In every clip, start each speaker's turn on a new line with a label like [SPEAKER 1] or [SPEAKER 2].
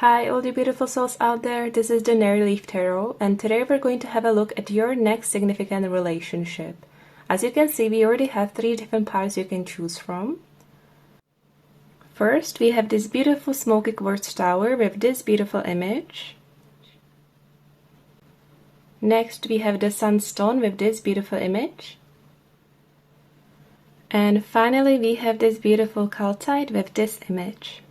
[SPEAKER 1] Hi all you beautiful souls out there, this is the Nary Leaf Tarot, and today we're going to have a look at your next significant relationship. As you can see, we already have 3 different piles you can choose from. First, we have this beautiful smoky quartz tower with this beautiful image. Next, we have the sunstone with this beautiful image. And finally, we have this beautiful calcite with this image.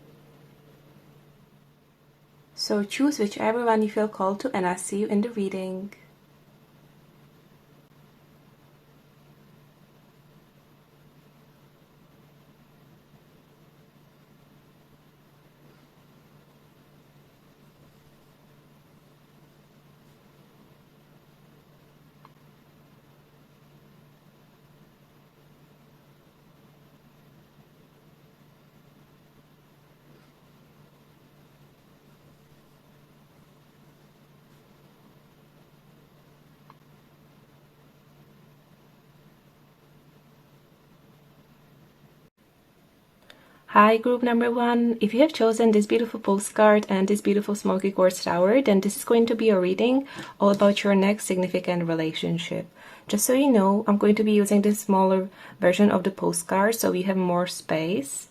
[SPEAKER 1] So choose whichever one you feel called to, and I'll see you in the reading. Hi group number 1, if you have chosen this beautiful postcard and this beautiful smoky quartz tower, then this is going to be a reading all about your next significant relationship. Just so you know, I'm going to be using this smaller version of the postcard so we have more space.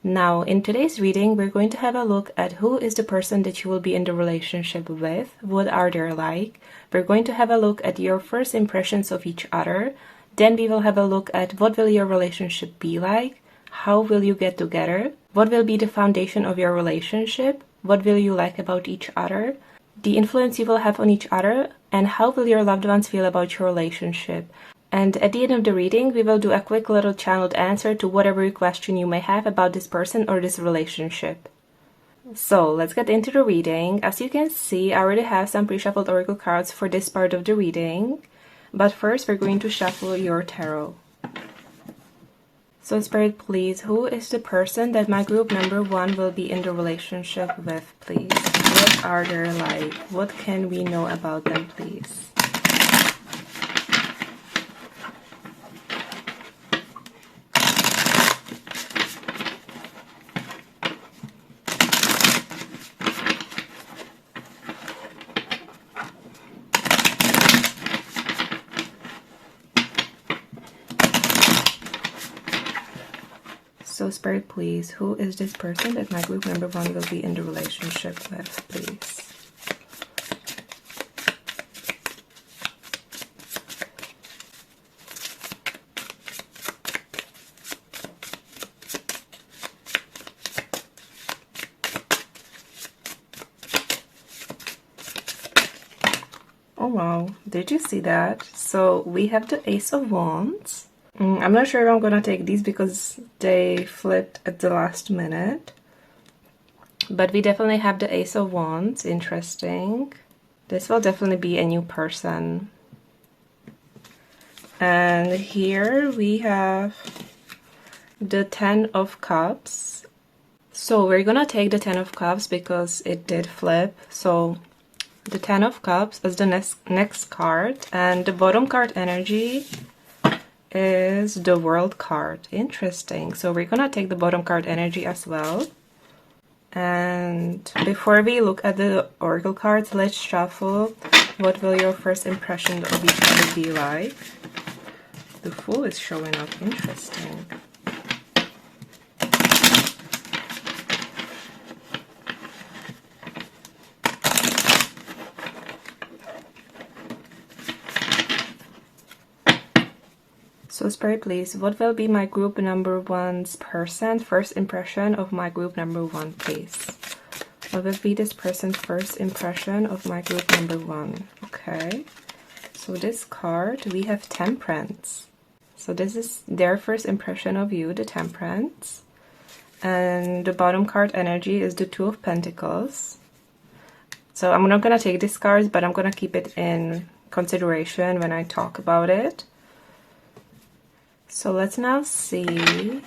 [SPEAKER 1] Now in today's reading, we're going to have a look at who is the person that you will be in the relationship with, what are they like. We're going to have a look at your first impressions of each other. Then we will have a look at what will your relationship be like. How will you get together? What will be the foundation of your relationship? What will you like about each other? The influence you will have on each other, and how will your loved ones feel about your relationship? And at the end of the reading, we will do a quick little channeled answer to whatever question you may have about this person or this relationship. So let's get into the reading. As you can see, I already have some pre-shuffled oracle cards for this part of the reading. But first, we're going to shuffle your tarot. So Spirit, please, who is the person that my group number 1 will be in the relationship with, please? What are they like? What can we know about them, please? So Spirit, please, who is this person that my group number 1 will be in the relationship with, please? Oh wow, did you see that? So we have the Ace of Wands. I'm not sure if I'm gonna take these because they flipped at the last minute. But we definitely have the Ace of Wands. Interesting. This will definitely be a new person. And here we have the 10 of Cups. So we're gonna take the 10 of Cups because it did flip. So the 10 of Cups is the next card. And the bottom card energy is the World card. Interesting. So we're gonna take the bottom card energy as well. And before we look at the oracle cards, let's shuffle. What will your first impression of each other be like? The Fool is showing up. Interesting. So Spirit, please, what will be my group number 1's person first impression of my group number 1, please? What will be this person's first impression of my group number 1? Okay. So this card, we have Temperance. So this is their first impression of you, the Temperance. And the bottom card energy is the 2 of Pentacles. So I'm not gonna take these cards, but I'm gonna keep it in consideration when I talk about it. So let's now see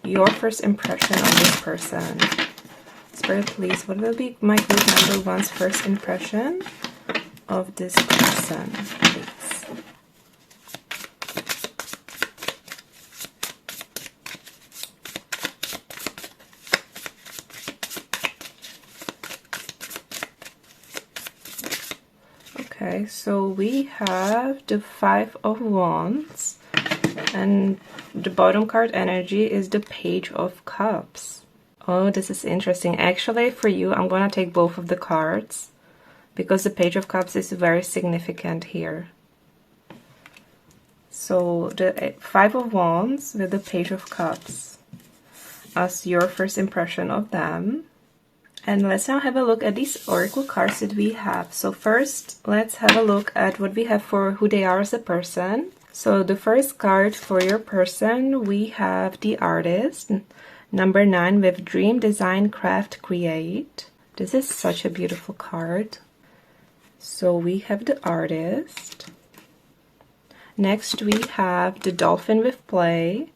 [SPEAKER 1] your first impression of this person. Spirit, please, what will be my group number 1's first impression of this person, please? Okay, so we have the Five of Wands, and the bottom card energy is the Page of Cups. Oh, this is interesting. Actually, for you, I'm gonna take both of the cards because the Page of Cups is very significant here. So the Five of Wands with the Page of Cups as your first impression of them. And let's now have a look at these oracle cards that we have. So first, let's have a look at what we have for who they are as a person. So the first card for your person, we have the Artist. Number 9 with Dream, Design, Craft, Create. This is such a beautiful card. So we have the Artist. Next we have the Dolphin with Play.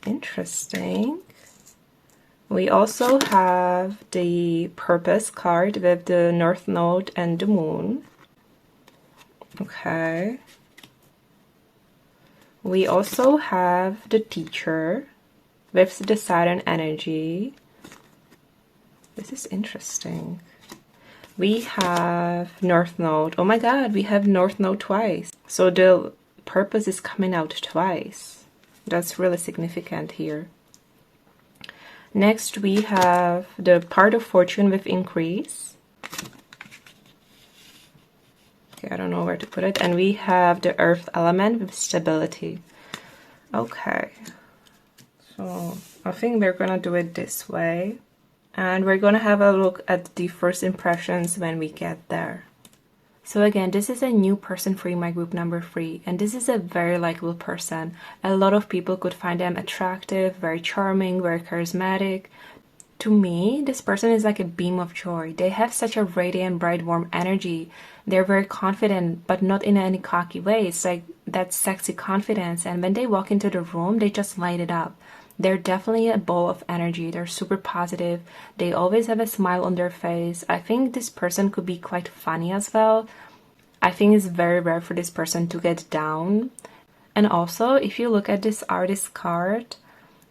[SPEAKER 1] Interesting. We also have the Purpose card with the North Node and the Moon. Okay. We also have the Teacher with the Saturn energy. This is interesting. We have North Node. Oh my god, we have North Node twice. So the Purpose is coming out twice. That's really significant here. Next, we have the Part of Fortune with Increase. Okay, I don't know where to put it. And we have the Earth element with Stability. Okay. So I think we're gonna do it this way. And we're gonna have a look at the first impressions when we get there. So again, this is a new person for you, my group number 3, and this is a very likable person. A lot of people could find them attractive, very charming, very charismatic. To me, this person is like a beam of joy. They have such a radiant, bright, warm energy. They're very confident, but not in any cocky way. It's like that sexy confidence, and when they walk into the room, they just light it up. They're definitely a ball of energy. They're super positive. They always have a smile on their face. I think this person could be quite funny as well. I think it's very rare for this person to get down. And also, if you look at this Artist card,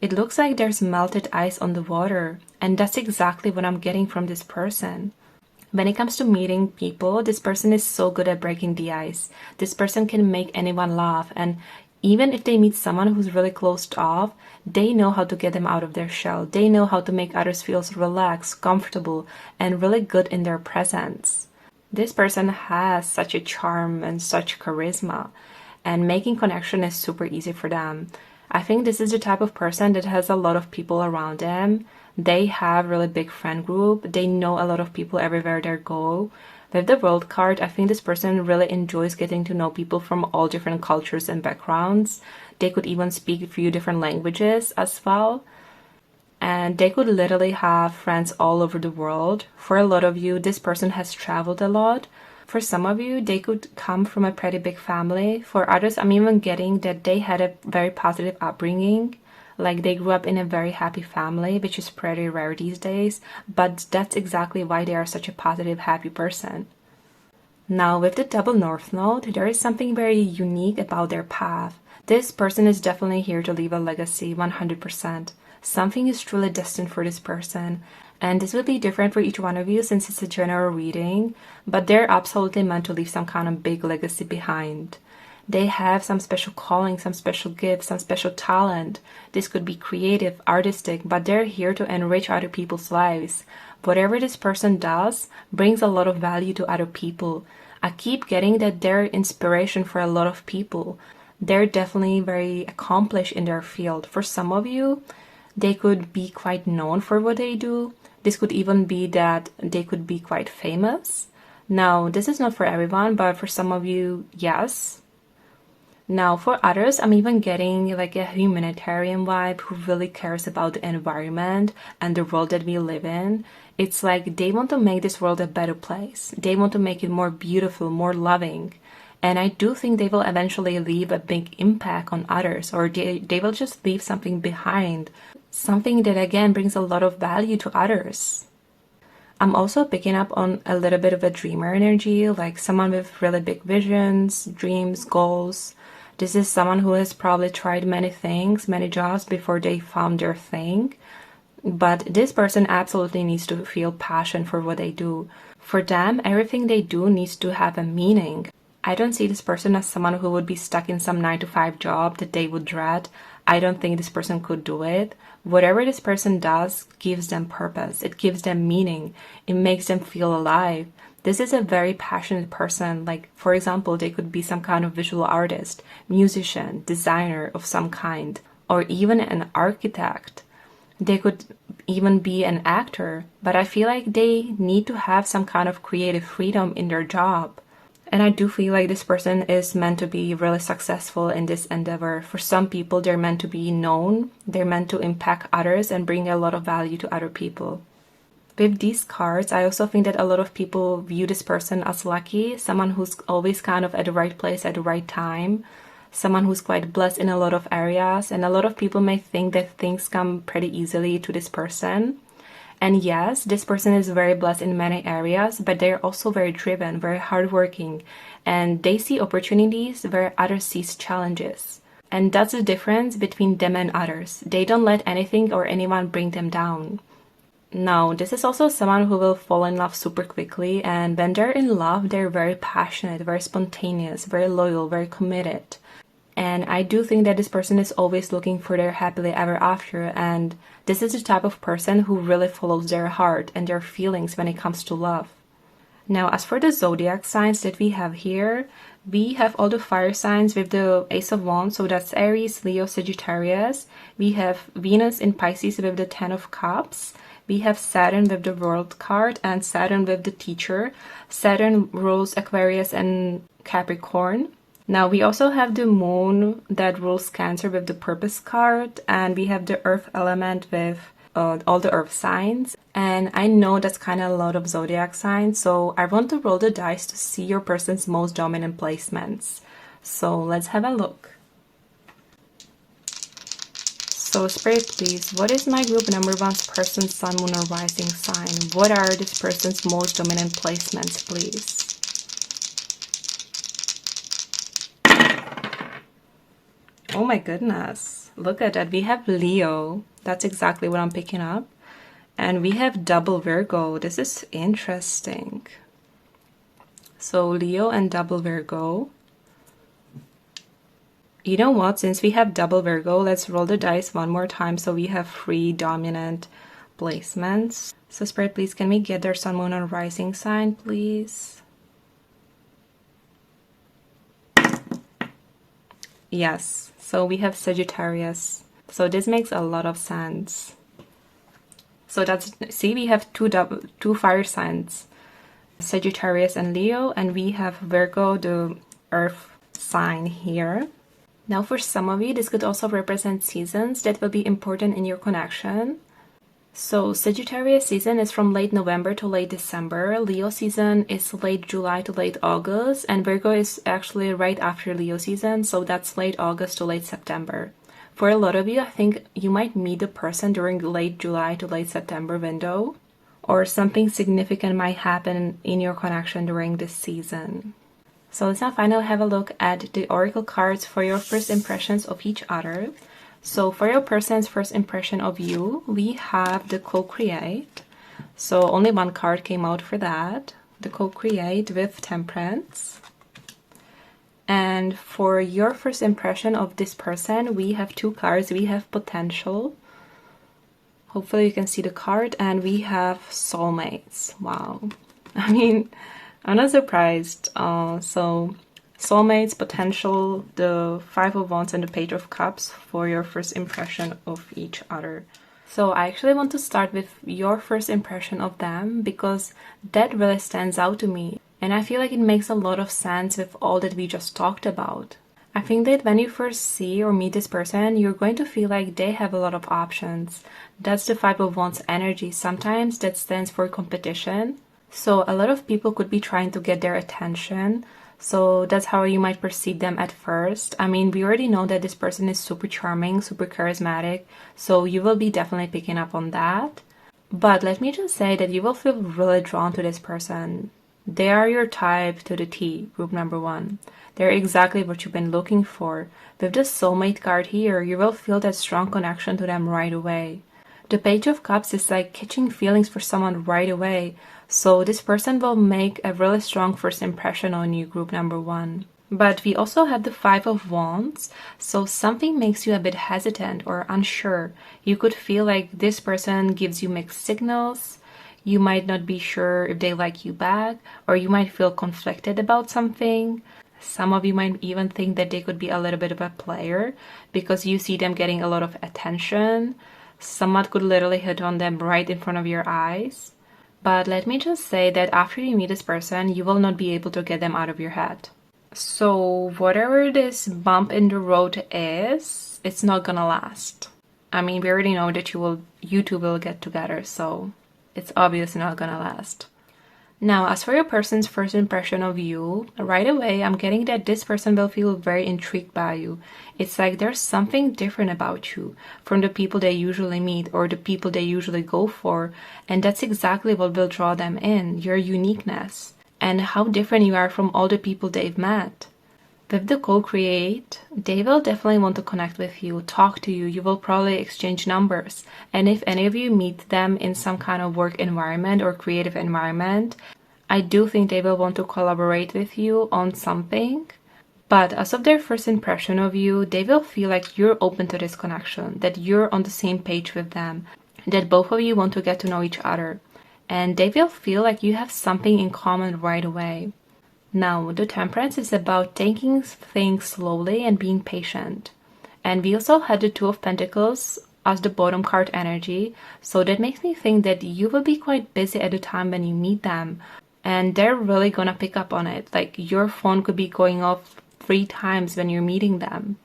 [SPEAKER 1] it looks like there's melted ice on the water. And that's exactly what I'm getting from this person. When it comes to meeting people, this person is so good at breaking the ice. This person can make anyone laugh, and even if they meet someone who's really closed off, they know how to get them out of their shell. They know how to make others feel relaxed, comfortable, and really good in their presence. This person has such a charm and such charisma, and making connection is super easy for them. I think this is the type of person that has a lot of people around them. They have really big friend group. They know a lot of people everywhere they go. With the World card, I think this person really enjoys getting to know people from all different cultures and backgrounds. They could even speak a few different languages as well. And they could literally have friends all over the world. For a lot of you, this person has traveled a lot. For some of you, they could come from a pretty big family. For others, I'm even getting that they had a very positive upbringing. Like they grew up in a very happy family, which is pretty rare these days, but that's exactly why they are such a positive, happy person. Now with the double North Node, there is something very unique about their path. This person is definitely here to leave a legacy, 100%. Something is truly destined for this person, and this will be different for each one of you since it's a general reading, but they're absolutely meant to leave some kind of big legacy behind. They have some special calling, some special gift, some special talent. This could be creative, artistic, but they're here to enrich other people's lives. Whatever this person does brings a lot of value to other people. I keep getting that they're inspiration for a lot of people. They're definitely very accomplished in their field. For some of you, they could be quite known for what they do. This could even be that they could be quite famous. Now, this is not for everyone, but for some of you, yes. Now, for others, I'm even getting like a humanitarian vibe who really cares about the environment and the world that we live in. It's like they want to make this world a better place. They want to make it more beautiful, more loving. And I do think they will eventually leave a big impact on others, or they will just leave something behind. Something that again brings a lot of value to others. I'm also picking up on a little bit of a dreamer energy, like someone with really big visions, dreams, goals. This is someone who has probably tried many things, many jobs before they found their thing. But this person absolutely needs to feel passion for what they do. For them, everything they do needs to have a meaning. I don't see this person as someone who would be stuck in some 9 to 5 job that they would dread. I don't think this person could do it. Whatever this person does gives them purpose. It gives them meaning. It makes them feel alive. This is a very passionate person. Like, for example, they could be some kind of visual artist, musician, designer of some kind, or even an architect. They could even be an actor, but I feel like they need to have some kind of creative freedom in their job. And I do feel like this person is meant to be really successful in this endeavor. For some people, they're meant to be known, they're meant to impact others and bring a lot of value to other people. With these cards, I also think that a lot of people view this person as lucky, someone who's always kind of at the right place at the right time, someone who's quite blessed in a lot of areas, and a lot of people may think that things come pretty easily to this person. And yes, this person is very blessed in many areas, but they're also very driven, very hardworking, and they see opportunities where others see challenges. And that's the difference between them and others. They don't let anything or anyone bring them down. Now, this is also someone who will fall in love super quickly, and when they're in love, they're very passionate, very spontaneous, very loyal, very committed. And I do think that this person is always looking for their happily ever after, and this is the type of person who really follows their heart and their feelings when it comes to love. Now, as for the zodiac signs that we have here, we have all the fire signs with the Ace of Wands, so that's Aries, Leo, Sagittarius. We have Venus in Pisces with the Ten of Cups. We have Saturn with the World card and Saturn with the Teacher. Saturn rules Aquarius and Capricorn. Now we also have the Moon that rules Cancer with the Purpose card, and we have the Earth element with all the Earth signs. And I know that's kind of a lot of zodiac signs, so I want to roll the dice to see your person's most dominant placements. So let's have a look. So Spirit, please, what is my group number one's person's sun, moon, or rising sign? What are this person's most dominant placements, please? Oh my goodness, look at that. We have Leo. That's exactly what I'm picking up. And we have double Virgo. This is interesting. So Leo and double Virgo. You know what? Since we have double Virgo, let's roll the dice one more time so we have 3 dominant placements. So Spirit, please, can we get their sun, moon, or rising sign, please? Yes. So we have Sagittarius. So this makes a lot of sense. So that's, see, we have two fire signs, Sagittarius and Leo, and we have Virgo, the earth sign here. Now for some of you, this could also represent seasons that will be important in your connection. So Sagittarius season is from late November to late December, Leo season is late July to late August, and Virgo is actually right after Leo season, so that's late August to late September. For a lot of you, I think you might meet the person during the late July to late September window, or something significant might happen in your connection during this season. So let's now finally have a look at the oracle cards for your first impressions of each other. So for your person's first impression of you, we have the co-create. So only one card came out for that, the co-create with Temperance. And for your first impression of this person, we have 2 cards. We have potential. Hopefully you can see the card. And we have soulmates. Wow. I mean, I'm not surprised. So soulmates, potential, the 5 of Wands and the Page of Cups for your first impression of each other. So I actually want to start with your first impression of them because that really stands out to me. And I feel like it makes a lot of sense with all that we just talked about. I think that when you first see or meet this person, you're going to feel like they have a lot of options. That's the 5 of Wands energy. Sometimes that stands for competition. So a lot of people could be trying to get their attention. So that's how you might perceive them at first. I mean, we already know that this person is super charming, super charismatic. So you will be definitely picking up on that. But let me just say that you will feel really drawn to this person. They are your type to the T, group number 1. They're exactly what you've been looking for. With the soulmate card here, you will feel that strong connection to them right away. The Page of Cups is like catching feelings for someone right away. So this person will make a really strong first impression on you, group number 1. But we also have the Five of Wands, so something makes you a bit hesitant or unsure. You could feel like this person gives you mixed signals. You might not be sure if they like you back, or you might feel conflicted about something. Some of you might even think that they could be a little bit of a player because you see them getting a lot of attention. Someone could literally hit on them right in front of your eyes. But let me just say that after you meet this person, you will not be able to get them out of your head. So whatever this bump in the road is, it's not gonna last. I mean, we already know that you two will get together, so it's obviously not gonna last. Now, as for your person's first impression of you, right away I'm getting that this person will feel very intrigued by you. It's like there's something different about you from the people they usually meet or the people they usually go for, and that's exactly what will draw them in, your uniqueness, and how different you are from all the people they've met. With the co-create, they will definitely want to connect with you, talk to you, you will probably exchange numbers. And if any of you meet them in some kind of work environment or creative environment, I do think they will want to collaborate with you on something. But as of their first impression of you, they will feel like you're open to this connection, that you're on the same page with them, that both of you want to get to know each other. And they will feel like you have something in common right away. Now, the Temperance is about taking things slowly and being patient. And we also had the Two of Pentacles as the bottom card energy, so that makes me think that you will be quite busy at the time when you meet them. And they're really gonna pick up on it. Like, your phone could be going off 3 times when you're meeting them.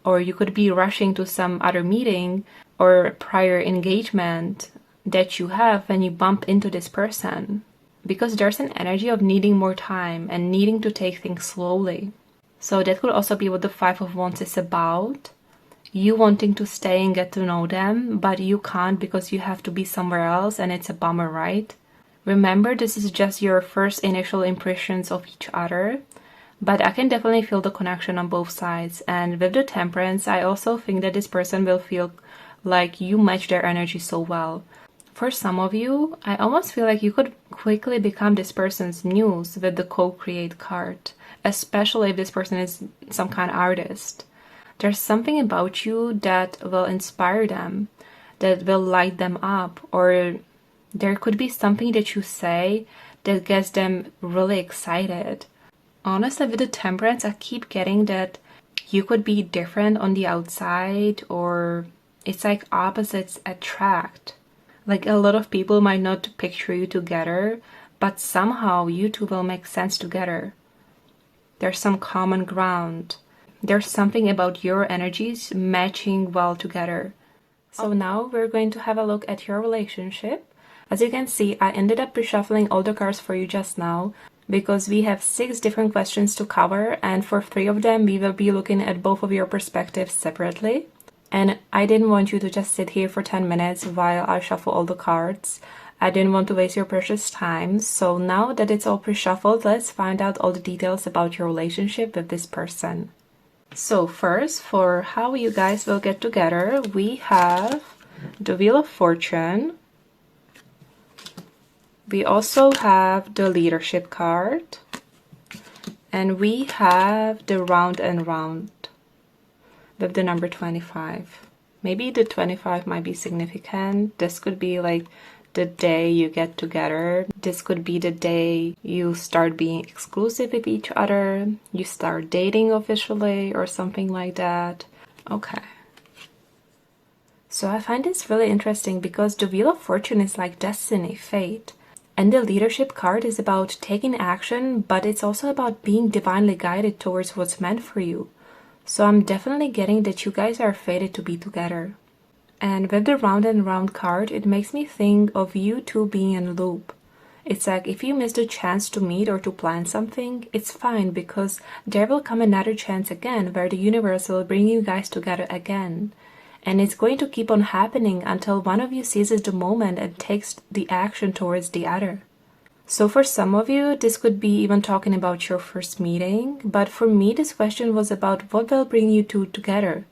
[SPEAKER 1] Or you could be rushing to some other meeting or prior engagement that you have when you bump into this person. Because there's an energy of needing more time and needing to take things slowly. So that could also be what the Five of Wands is about. You wanting to stay and get to know them, but you can't because you have to be somewhere else, and it's a bummer, right? Remember, this is just your first initial impressions of each other, but I can definitely feel the connection on both sides. And with the Temperance, I also think that this person will feel like you match their energy so well. For some of you, I almost feel like you could quickly become this person's muse with the co-create card, especially if this person is some kind of artist. There's something about you that will inspire them, that will light them up, or there could be something that you say that gets them really excited. Honestly, with the Temperance, I keep getting that you could be different on the outside, or it's like opposites attract. Like, a lot of people might not picture you together, but somehow you two will make sense together. There's some common ground. There's something about your energies matching well together. So now we're going to have a look at your relationship. As you can see, I ended up reshuffling all the cards for you just now because we have 6 different questions to cover, and for 3 of them we will be looking at both of your perspectives separately. And I didn't want you to just sit here for 10 minutes while I shuffle all the cards. I didn't want to waste your precious time. So now that it's all pre-shuffled, let's find out all the details about your relationship with this person. So first, for how you guys will get together, we have the Wheel of Fortune. We also have the Leadership card. And we have the Round and Round with the number 25. Maybe the 25 might be significant. This could be like the day you get together. This could be the day you start being exclusive with each other. You start dating officially or something like that. Okay. So I find this really interesting because the Wheel of Fortune is like destiny, fate. And the Leadership card is about taking action, but it's also about being divinely guided towards what's meant for you. So I'm definitely getting that you guys are fated to be together. And with the Round and Round card, it makes me think of you two being in a loop. It's like if you missed a chance to meet or to plan something, it's fine because there will come another chance again where the universe will bring you guys together again. And it's going to keep on happening until one of you seizes the moment and takes the action towards the other. So for some of you, this could be even talking about your first meeting, but for me, this question was about what will bring you two together.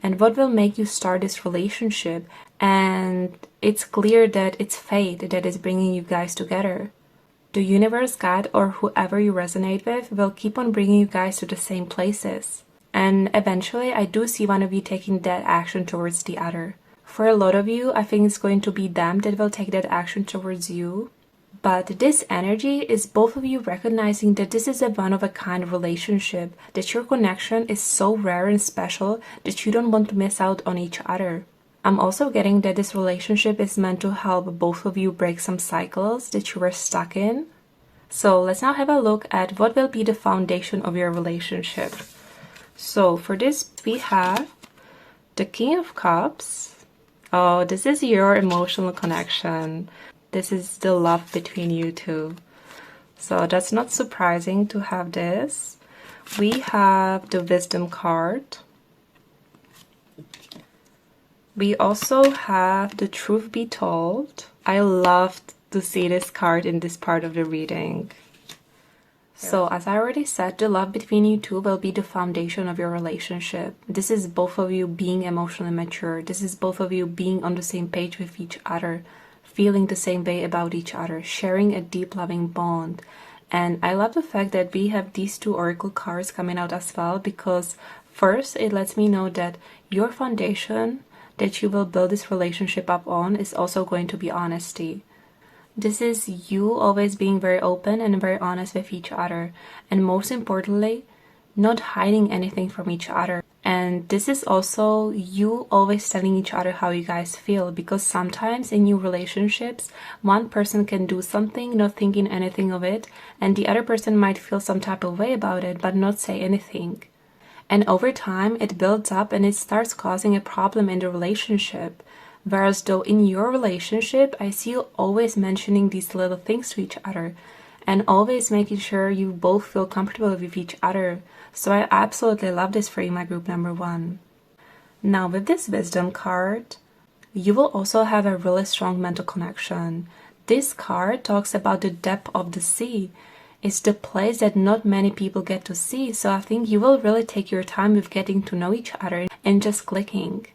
[SPEAKER 1] and what will make you start this relationship. And it's clear that it's fate that is bringing you guys together. The universe, God, or whoever you resonate with will keep on bringing you guys to the same places. And eventually, I do see one of you taking that action towards the other. For a lot of you, I think it's going to be them that will take that action towards you. But this energy is both of you recognizing that this is a one-of-a-kind relationship, that your connection is so rare and special that you don't want to miss out on each other. I'm also getting that this relationship is meant to help both of you break some cycles that you were stuck in. So let's now have a look at what will be the foundation of your relationship. So for this, we have the King of Cups. Oh, this is your emotional connection. This is the love between you two. So that's not surprising to have this. We have the Wisdom card. We also have the Truth Be Told. I loved to see this card in this part of the reading. So as I already said, the love between you two will be the foundation of your relationship. This is both of you being emotionally mature. This is both of you being on the same page with each other, feeling the same way about each other, sharing a deep loving bond. And I love the fact that we have these two oracle cards coming out as well, because first it lets me know that your foundation that you will build this relationship up on is also going to be honesty. This is you always being very open and very honest with each other, and most importantly, not hiding anything from each other. And this is also you always telling each other how you guys feel, because sometimes in new relationships, one person can do something not thinking anything of it, and the other person might feel some type of way about it but not say anything. And over time, it builds up and it starts causing a problem in the relationship. Whereas though in your relationship, I see you always mentioning these little things to each other and always making sure you both feel comfortable with each other. So I absolutely love this for you, my group number one. Now with this Wisdom card, you will also have a really strong mental connection. This card talks about the depth of the sea. It's the place that not many people get to see, so I think you will really take your time with getting to know each other and just clicking.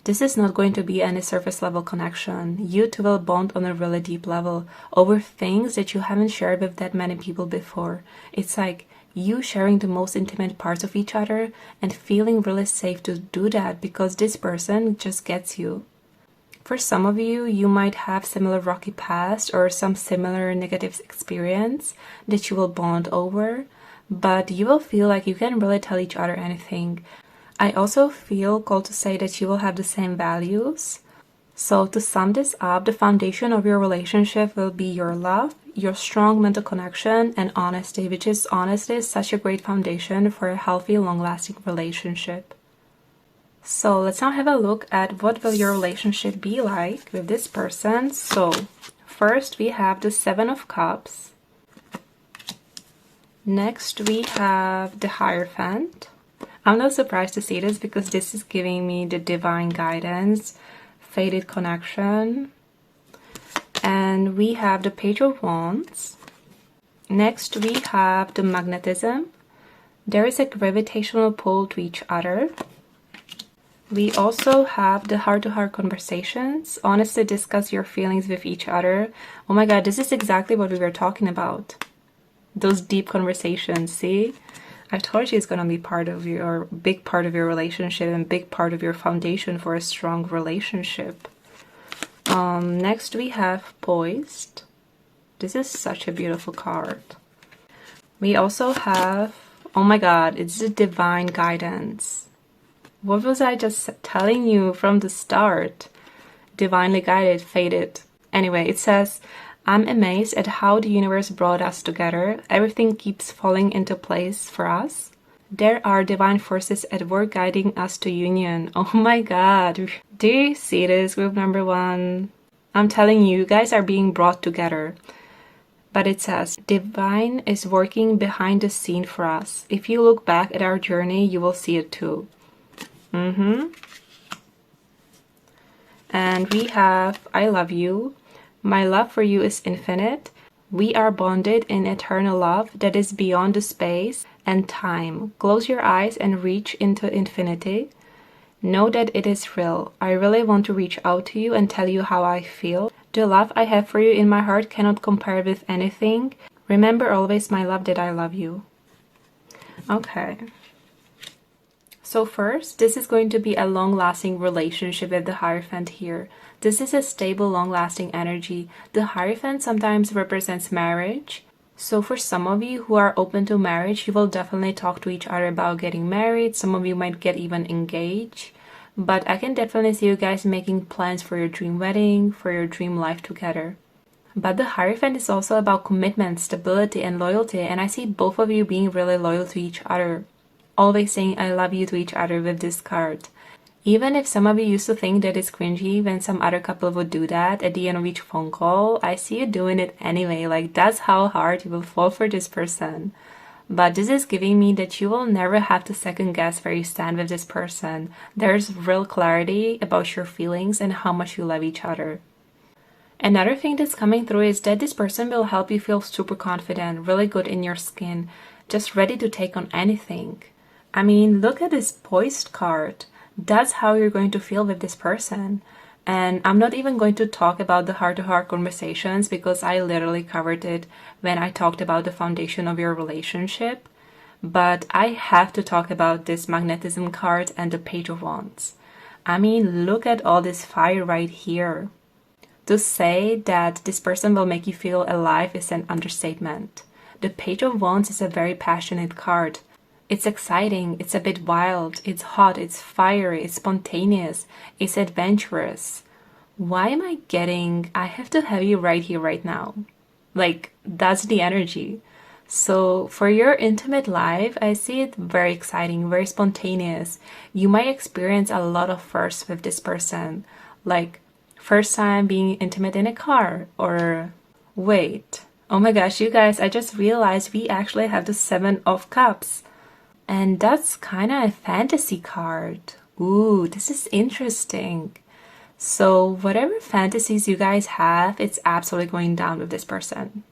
[SPEAKER 1] This is not going to be any surface level connection. You two will bond on a really deep level over things that you haven't shared with that many people before. It's like you sharing the most intimate parts of each other and feeling really safe to do that because this person just gets you. For some of you, you might have similar rocky past or some similar negative experience that you will bond over, but you will feel like you can really tell each other anything. I also feel called to say that you will have the same values. So to sum this up, the foundation of your relationship will be your love, your strong mental connection, and honesty, which is honestly such a great foundation for a healthy, long-lasting relationship. So let's now have a look at what will your relationship be like with this person. So first we have the Seven of Cups. Next we have the Hierophant. I'm not surprised to see this because this is giving me the divine guidance, fated connection. And we have the Page of Wands. Next we have the Magnetism. There is a gravitational pull to each other. We also have the heart-to-heart conversations. Honestly discuss your feelings with each other. Oh my god, this is exactly what we were talking about. Those deep conversations, see? I told you it's going to be part of your, big part of your relationship and big part of your foundation for a strong relationship. Next we have Poised. This is such a beautiful card. We also have, oh my god, it's the divine guidance. What was I just telling you from the start? Divinely guided, fated. Anyway, it says, I'm amazed at how the universe brought us together. Everything keeps falling into place for us. There are divine forces at work guiding us to union. Oh my god. Do you see this, group number one? I'm telling you, you guys are being brought together. But it says, divine is working behind the scene for us. If you look back at our journey, you will see it too. And we have, I love you. My love for you is infinite. We are bonded in eternal love that is beyond the space and time. Close your eyes and reach into infinity. Know that it is real. I really want to reach out to you and tell you how I feel. The love I have for you in my heart cannot compare with anything. Remember always, my love, that I love you. Okay. So first, this is going to be a long-lasting relationship with the Hierophant here. This is a stable, long-lasting energy. The Hierophant sometimes represents marriage. So for some of you who are open to marriage, you will definitely talk to each other about getting married. Some of you might get even engaged. But I can definitely see you guys making plans for your dream wedding, for your dream life together. But the Hierophant is also about commitment, stability, and loyalty. And I see both of you being really loyal to each other. Always saying I love you to each other with this card. Even if some of you used to think that it's cringy when some other couple would do that at the end of each phone call, I see you doing it anyway. Like, that's how hard you will fall for this person. But this is giving me that you will never have to second guess where you stand with this person. There's real clarity about your feelings and how much you love each other. Another thing that's coming through is that this person will help you feel super confident, really good in your skin, just ready to take on anything. I mean, look at this poised card. That's how you're going to feel with this person. And I'm not even going to talk about the heart-to-heart conversations because I literally covered it when I talked about the foundation of your relationship. But I have to talk about this magnetism card and the Page of Wands. I mean, look at all this fire right here. To say that this person will make you feel alive is an understatement. The Page of Wands is a very passionate card. It's exciting, it's a bit wild, it's hot, it's fiery, it's spontaneous, it's adventurous. Why am I getting, I have to have you right here, right now? Like, that's the energy. So for your intimate life, I see it very exciting, very spontaneous. You might experience a lot of firsts with this person. Like, first time being intimate in a car, or wait. Oh my gosh, you guys, I just realized we actually have the Seven of Cups. And that's kind of a fantasy card. Ooh, this is interesting. So whatever fantasies you guys have, it's absolutely going down with this person.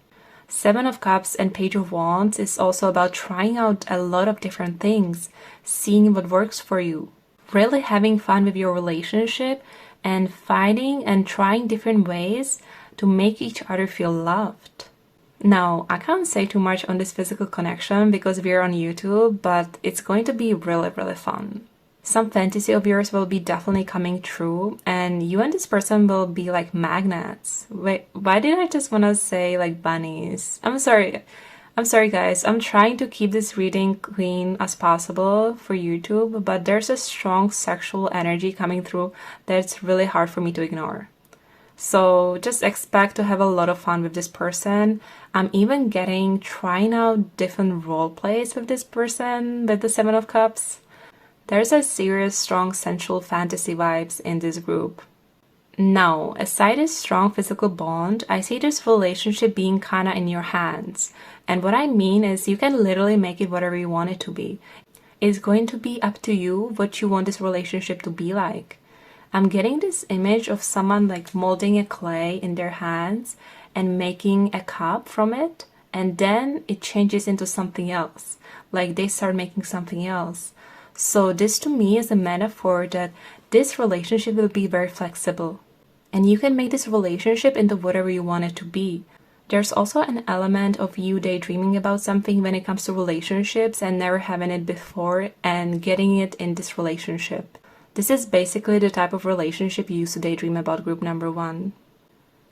[SPEAKER 1] Seven of Cups and Page of Wands is also about trying out a lot of different things, seeing what works for you, really having fun with your relationship, and finding and trying different ways to make each other feel loved. Now, I can't say too much on this physical connection because we're on YouTube, but it's going to be really, really fun. Some fantasy of yours will be definitely coming true, and you and this person will be like magnets. Wait, why did I just want to say like bunnies? I'm sorry guys, I'm trying to keep this reading clean as possible for YouTube, but there's a strong sexual energy coming through that's really hard for me to ignore. So just expect to have a lot of fun with this person. I'm even trying out different role plays with this person with the Seven of Cups. There's a serious, strong, sensual fantasy vibes in this group. Now, aside this strong physical bond, I see this relationship being kinda in your hands. And what I mean is you can literally make it whatever you want it to be. It's going to be up to you what you want this relationship to be like. I'm getting this image of someone like molding a clay in their hands and making a cup from it, and then it changes into something else. Like they start making something else. So this to me is a metaphor that this relationship will be very flexible. And you can make this relationship into whatever you want it to be. There's also an element of you daydreaming about something when it comes to relationships and never having it before and getting it in this relationship. This is basically the type of relationship you used to daydream about, group number 1.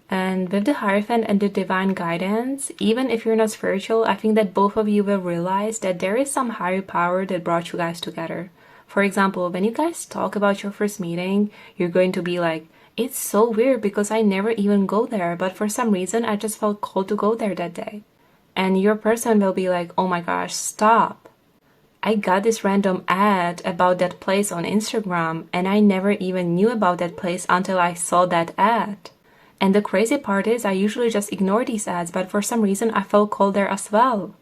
[SPEAKER 1] And with the Hierophant and the divine guidance, even if you're not spiritual, I think that both of you will realize that there is some higher power that brought you guys together. For example, when you guys talk about your first meeting, you're going to be like, it's so weird because I never even go there, but for some reason I just felt called to go there that day. And your person will be like, oh my gosh, stop. I got this random ad about that place on Instagram and I never even knew about that place until I saw that ad. And the crazy part is I usually just ignore these ads, but for some reason I felt called there as well.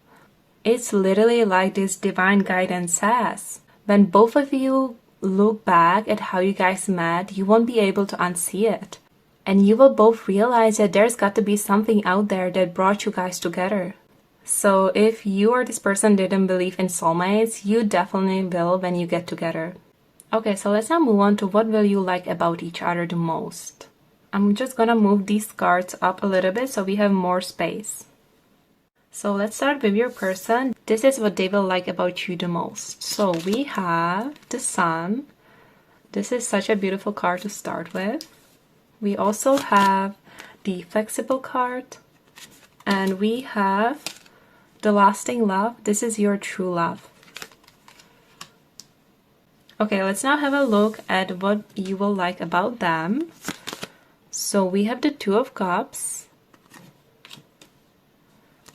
[SPEAKER 1] It's literally like this divine guidance says. When both of you look back at how you guys met, you won't be able to unsee it. And you will both realize that there's got to be something out there that brought you guys together. So if you or this person didn't believe in soulmates, you definitely will when you get together. Okay, so let's now move on to what will you like about each other the most. I'm just gonna move these cards up a little bit so we have more space. So let's start with your person. This is what they will like about you the most. So we have the Sun. This is such a beautiful card to start with. We also have the Flexible card. And we have the Lasting Love. This is your true love. Okay, let's now have a look at what you will like about them. So we have the Two of Cups.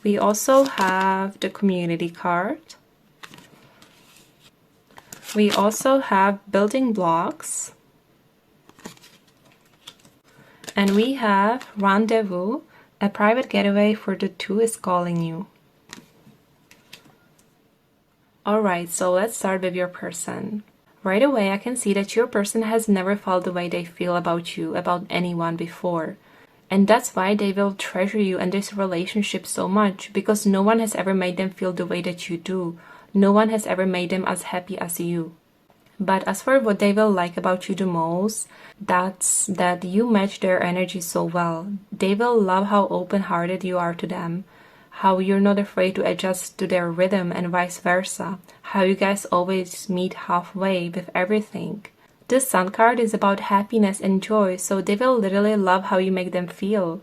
[SPEAKER 1] We also have the Community card. We also have Building Blocks. And we have Rendezvous, a private getaway for the two is calling you. Alright, so let's start with your person. Right away, I can see that your person has never felt the way they feel about you, about anyone before. And that's why they will treasure you and this relationship so much, because no one has ever made them feel the way that you do. No one has ever made them as happy as you. But as for what they will like about you the most, that's that you match their energy so well. They will love how open-hearted you are to them, how you're not afraid to adjust to their rhythm and vice versa, how you guys always meet halfway with everything. This Sun card is about happiness and joy, so they will literally love how you make them feel.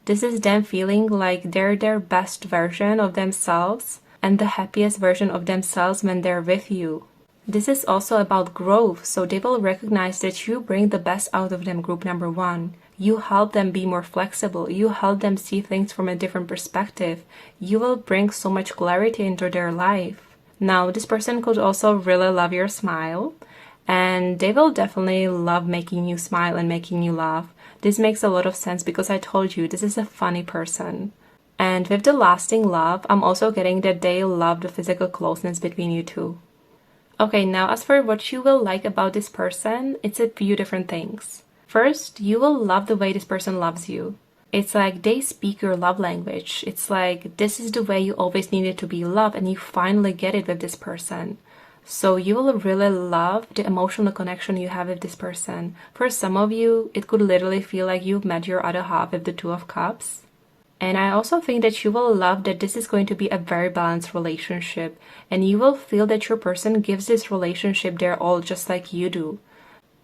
[SPEAKER 1] This is them feeling like they're their best version of themselves and the happiest version of themselves when they're with you. This is also about growth, so they will recognize that you bring the best out of them, group number one. You help them be more flexible. You help them see things from a different perspective. You will bring so much clarity into their life. Now, this person could also really love your smile, and they will definitely love making you smile and making you laugh. This makes a lot of sense because I told you this is a funny person. And with the Lasting Love, I'm also getting that they love the physical closeness between you two. Okay, now as for what you will like about this person, it's a few different things. First, you will love the way this person loves you. It's like they speak your love language. It's like this is the way you always needed to be loved and you finally get it with this person. So you will really love the emotional connection you have with this person. For some of you, it could literally feel like you've met your other half with the Two of Cups. And I also think that you will love that this is going to be a very balanced relationship. And you will feel that your person gives this relationship their all just like you do.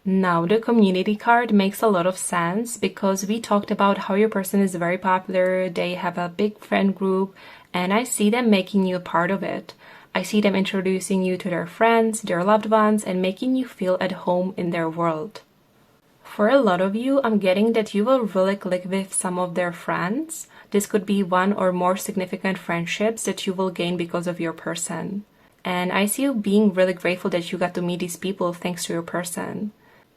[SPEAKER 1] Now, the Community card makes a lot of sense because we talked about how your person is very popular, they have a big friend group, and I see them making you a part of it. I see them introducing you to their friends, their loved ones, and making you feel at home in their world. For a lot of you, I'm getting that you will really click with some of their friends. This could be one or more significant friendships that you will gain because of your person. And I see you being really grateful that you got to meet these people thanks to your person.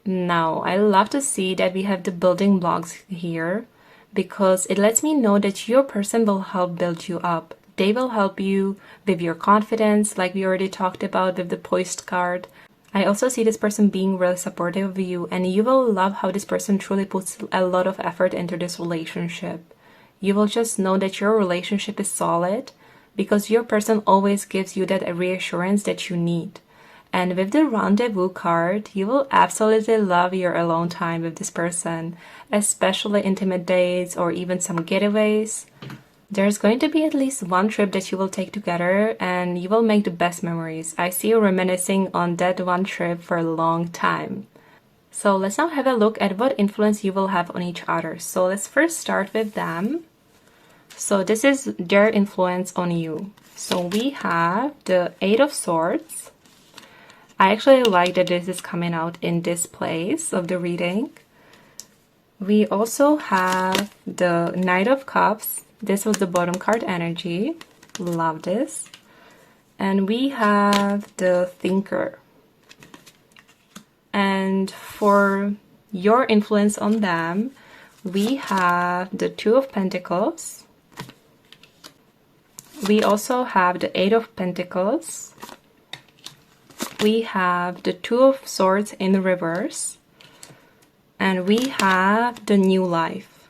[SPEAKER 1] Now, I love to see that we have the building blocks here because it lets me know that your person will help build you up. They will help you with your confidence, like we already talked about with the Poised card. I also see this person being really supportive of you, and you will love how this person truly puts a lot of effort into this relationship. You will just know that your relationship is solid because your person always gives you that reassurance that you need. And with the Rendezvous card, you will absolutely love your alone time with this person, especially intimate dates or even some getaways. There's going to be at least one trip that you will take together and you will make the best memories. I see you reminiscing on that one trip for a long time. So let's now have a look at what influence you will have on each other. So let's first start with them. So this is their influence on you. So we have the Eight of Swords. I actually like that this is coming out in this place of the reading. We also have the Knight of Cups. This was the bottom card energy. Love this. And we have the Thinker. And for your influence on them, we have the Two of Pentacles. We also have the Eight of Pentacles. We have the Two of Swords in the reverse. And we have the New Life.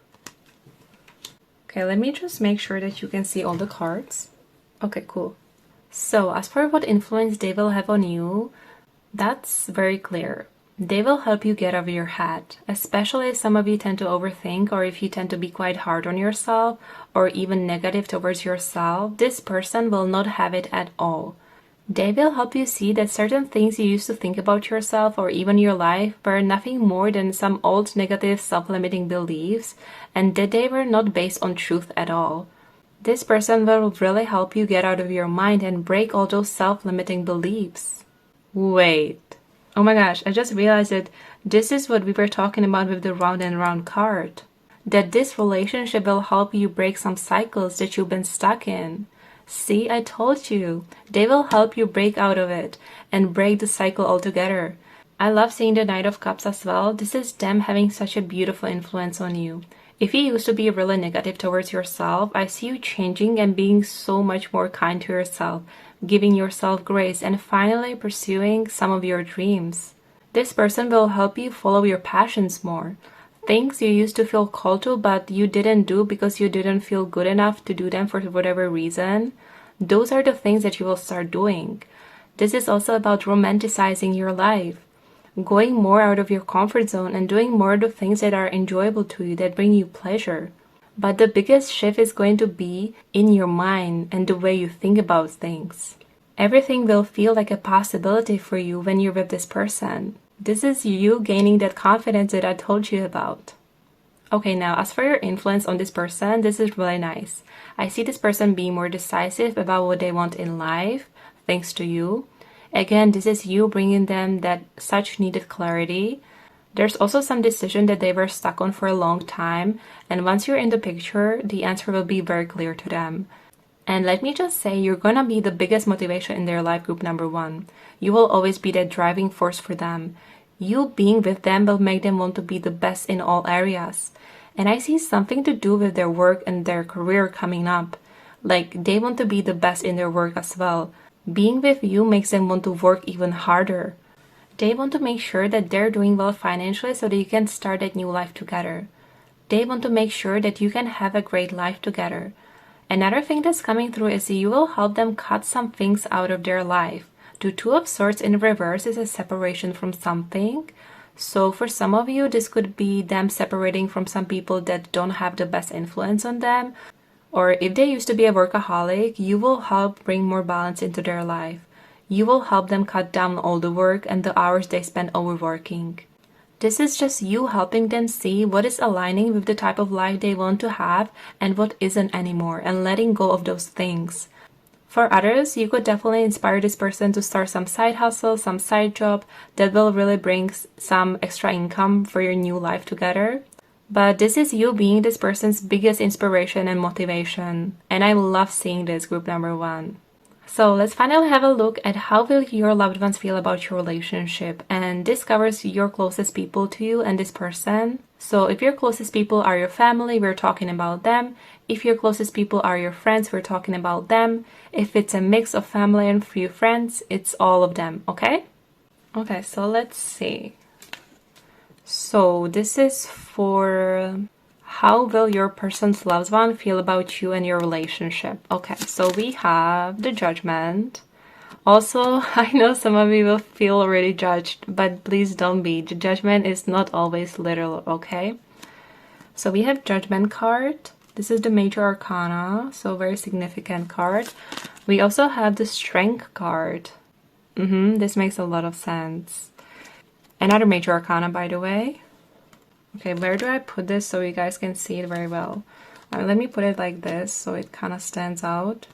[SPEAKER 1] Okay, let me just make sure that you can see all the cards. Okay, cool. So, as for what influence they will have on you, That's very clear. They will help you get over your head, especially if some of you tend to overthink or if you tend to be quite hard on yourself or even negative towards yourself. This person will not have it at all. They will help you see that certain things you used to think about yourself or even your life were nothing more than some old negative self-limiting beliefs and that they were not based on truth at all. This person will really help you get out of your mind and break all those self-limiting beliefs. Wait. Oh my gosh, I just realized that this is what we were talking about with the round and round card. That this relationship will help you break some cycles that you've been stuck in. See, I told you. They will help you break out of it and break the cycle altogether. I love seeing the Knight of Cups as well. This is them having such a beautiful influence on you. If you used to be really negative towards yourself, I see you changing and being so much more kind to yourself, giving yourself grace, and finally pursuing some of your dreams. This person will help you follow your passions more. Things you used to feel called to but you didn't do because you didn't feel good enough to do them for whatever reason. Those are the things that you will start doing. This is also about romanticizing your life. Going more out of your comfort zone and doing more of the things that are enjoyable to you, that bring you pleasure. But the biggest shift is going to be in your mind and the way you think about things. Everything will feel like a possibility for you when you're with this person. This is you gaining that confidence that I told you about. Okay, now as for your influence on this person, this is really nice. I see this person being more decisive about what they want in life, thanks to you. Again, this is you bringing them that such needed clarity. There's also some decision that they were stuck on for a long time, and once you're in the picture, the answer will be very clear to them. And let me just say, you're gonna be the biggest motivation in their life, group number 1. You will always be that driving force for them. You being with them will make them want to be the best in all areas. And I see something to do with their work and their career coming up. Like, they want to be the best in their work as well. Being with you makes them want to work even harder. They want to make sure that they're doing well financially so that you can start that new life together. They want to make sure that you can have a great life together. Another thing that's coming through is you will help them cut some things out of their life. The Two of Swords in reverse is a separation from something. So for some of you, this could be them separating from some people that don't have the best influence on them. Or if they used to be a workaholic, you will help bring more balance into their life. You will help them cut down all the work and the hours they spend overworking. This is just you helping them see what is aligning with the type of life they want to have and what isn't anymore, and letting go of those things. For others, you could definitely inspire this person to start some side hustle, some side job that will really bring some extra income for your new life together. But this is you being this person's biggest inspiration and motivation. And I love seeing this, group number 1. So let's finally have a look at how will your loved ones feel about your relationship. And this covers your closest people to you and this person. So if your closest people are your family, we're talking about them. If your closest people are your friends, we're talking about them. If it's a mix of family and few friends, it's all of them, okay? Okay, so let's see. So this is for how will your person's loved one feel about you and your relationship. Okay, so we have the Judgment. Also, I know some of you will feel already judged, but please don't be. The Judgment is not always literal, okay? So we have Judgment card. This is the Major Arcana, so very significant card. We also have the Strength card. This makes a lot of sense. Another Major Arcana, by the way. Okay, where do I put this so you guys can see it very well? Let me put it like this so it kind of stands out.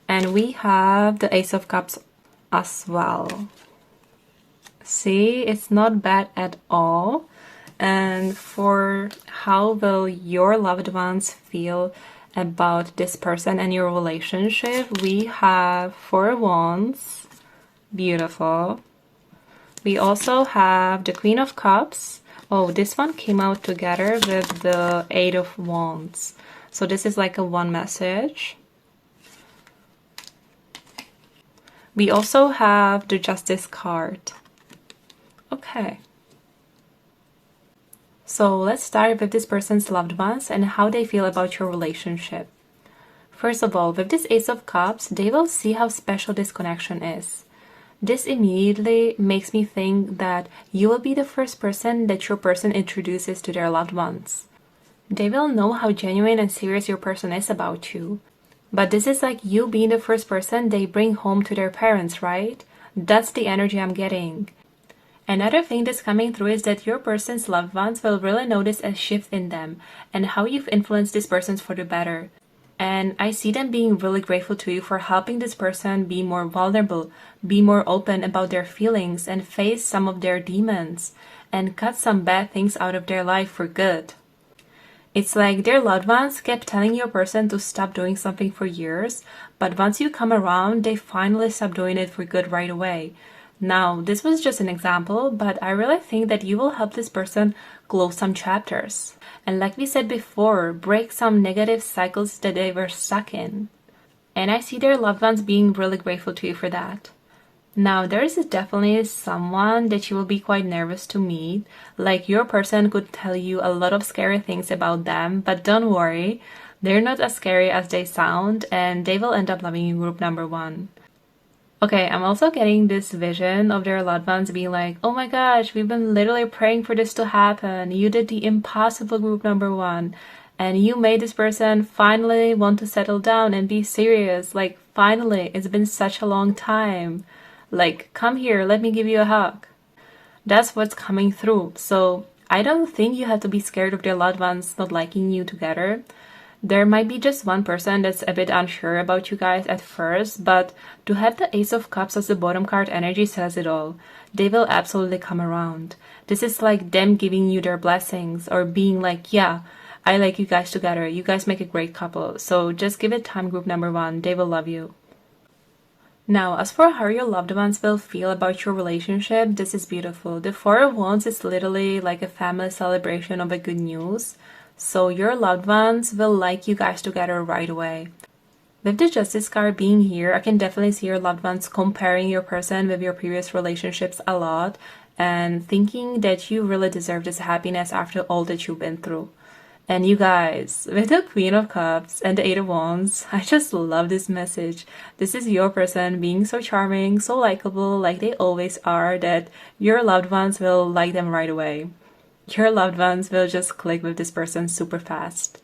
[SPEAKER 1] And we have the Ace of Cups as well. See, it's not bad at all. And for how will your loved ones feel about this person and your relationship, we have 4 of Wands. Beautiful. We also have the Queen of Cups. Oh, this one came out together with the 8 of Wands. So this is like a one message. We also have the Justice card. Okay. So let's start with this person's loved ones and how they feel about your relationship. First of all, with this Ace of Cups, they will see how special this connection is. This immediately makes me think that you will be the first person that your person introduces to their loved ones. They will know how genuine and serious your person is about you. But this is like you being the first person they bring home to their parents, right? That's the energy I'm getting. Another thing that's coming through is that your person's loved ones will really notice a shift in them and how you've influenced this person for the better. And I see them being really grateful to you for helping this person be more vulnerable, be more open about their feelings, and face some of their demons, and cut some bad things out of their life for good. It's like their loved ones kept telling your person to stop doing something for years, but once you come around, they finally stop doing it for good right away. Now, this was just an example, but I really think that you will help this person close some chapters. And like we said before, break some negative cycles that they were stuck in. And I see their loved ones being really grateful to you for that. Now, there is definitely someone that you will be quite nervous to meet. Like your person could tell you a lot of scary things about them, but don't worry, they're not as scary as they sound, and they will end up loving you, group number 1. Okay, I'm also getting this vision of their loved ones being like, oh my gosh, we've been literally praying for this to happen. You did the impossible, group number 1. And you made this person finally want to settle down and be serious. Like, finally, it's been such a long time. Like, come here, let me give you a hug. That's what's coming through. So I don't think you have to be scared of their loved ones not liking you together. There might be just one person that's a bit unsure about you guys at first, but to have the Ace of Cups as the bottom card energy says it all. They will absolutely come around. This is like them giving you their blessings or being like, yeah, I like you guys together. You guys make a great couple. So just give it time, group number 1. They will love you. Now, as for how your loved ones will feel about your relationship, this is beautiful. The Four of Wands is literally like a family celebration of a good news. So your loved ones will like you guys together right away. With the Justice card being here, I can definitely see your loved ones comparing your person with your previous relationships a lot and thinking that you really deserve this happiness after all that you've been through. And you guys, with the Queen of Cups and the Eight of Wands, I just love this message. This is your person being so charming, so likable, like they always are, that your loved ones will like them right away. Your loved ones will just click with this person super fast.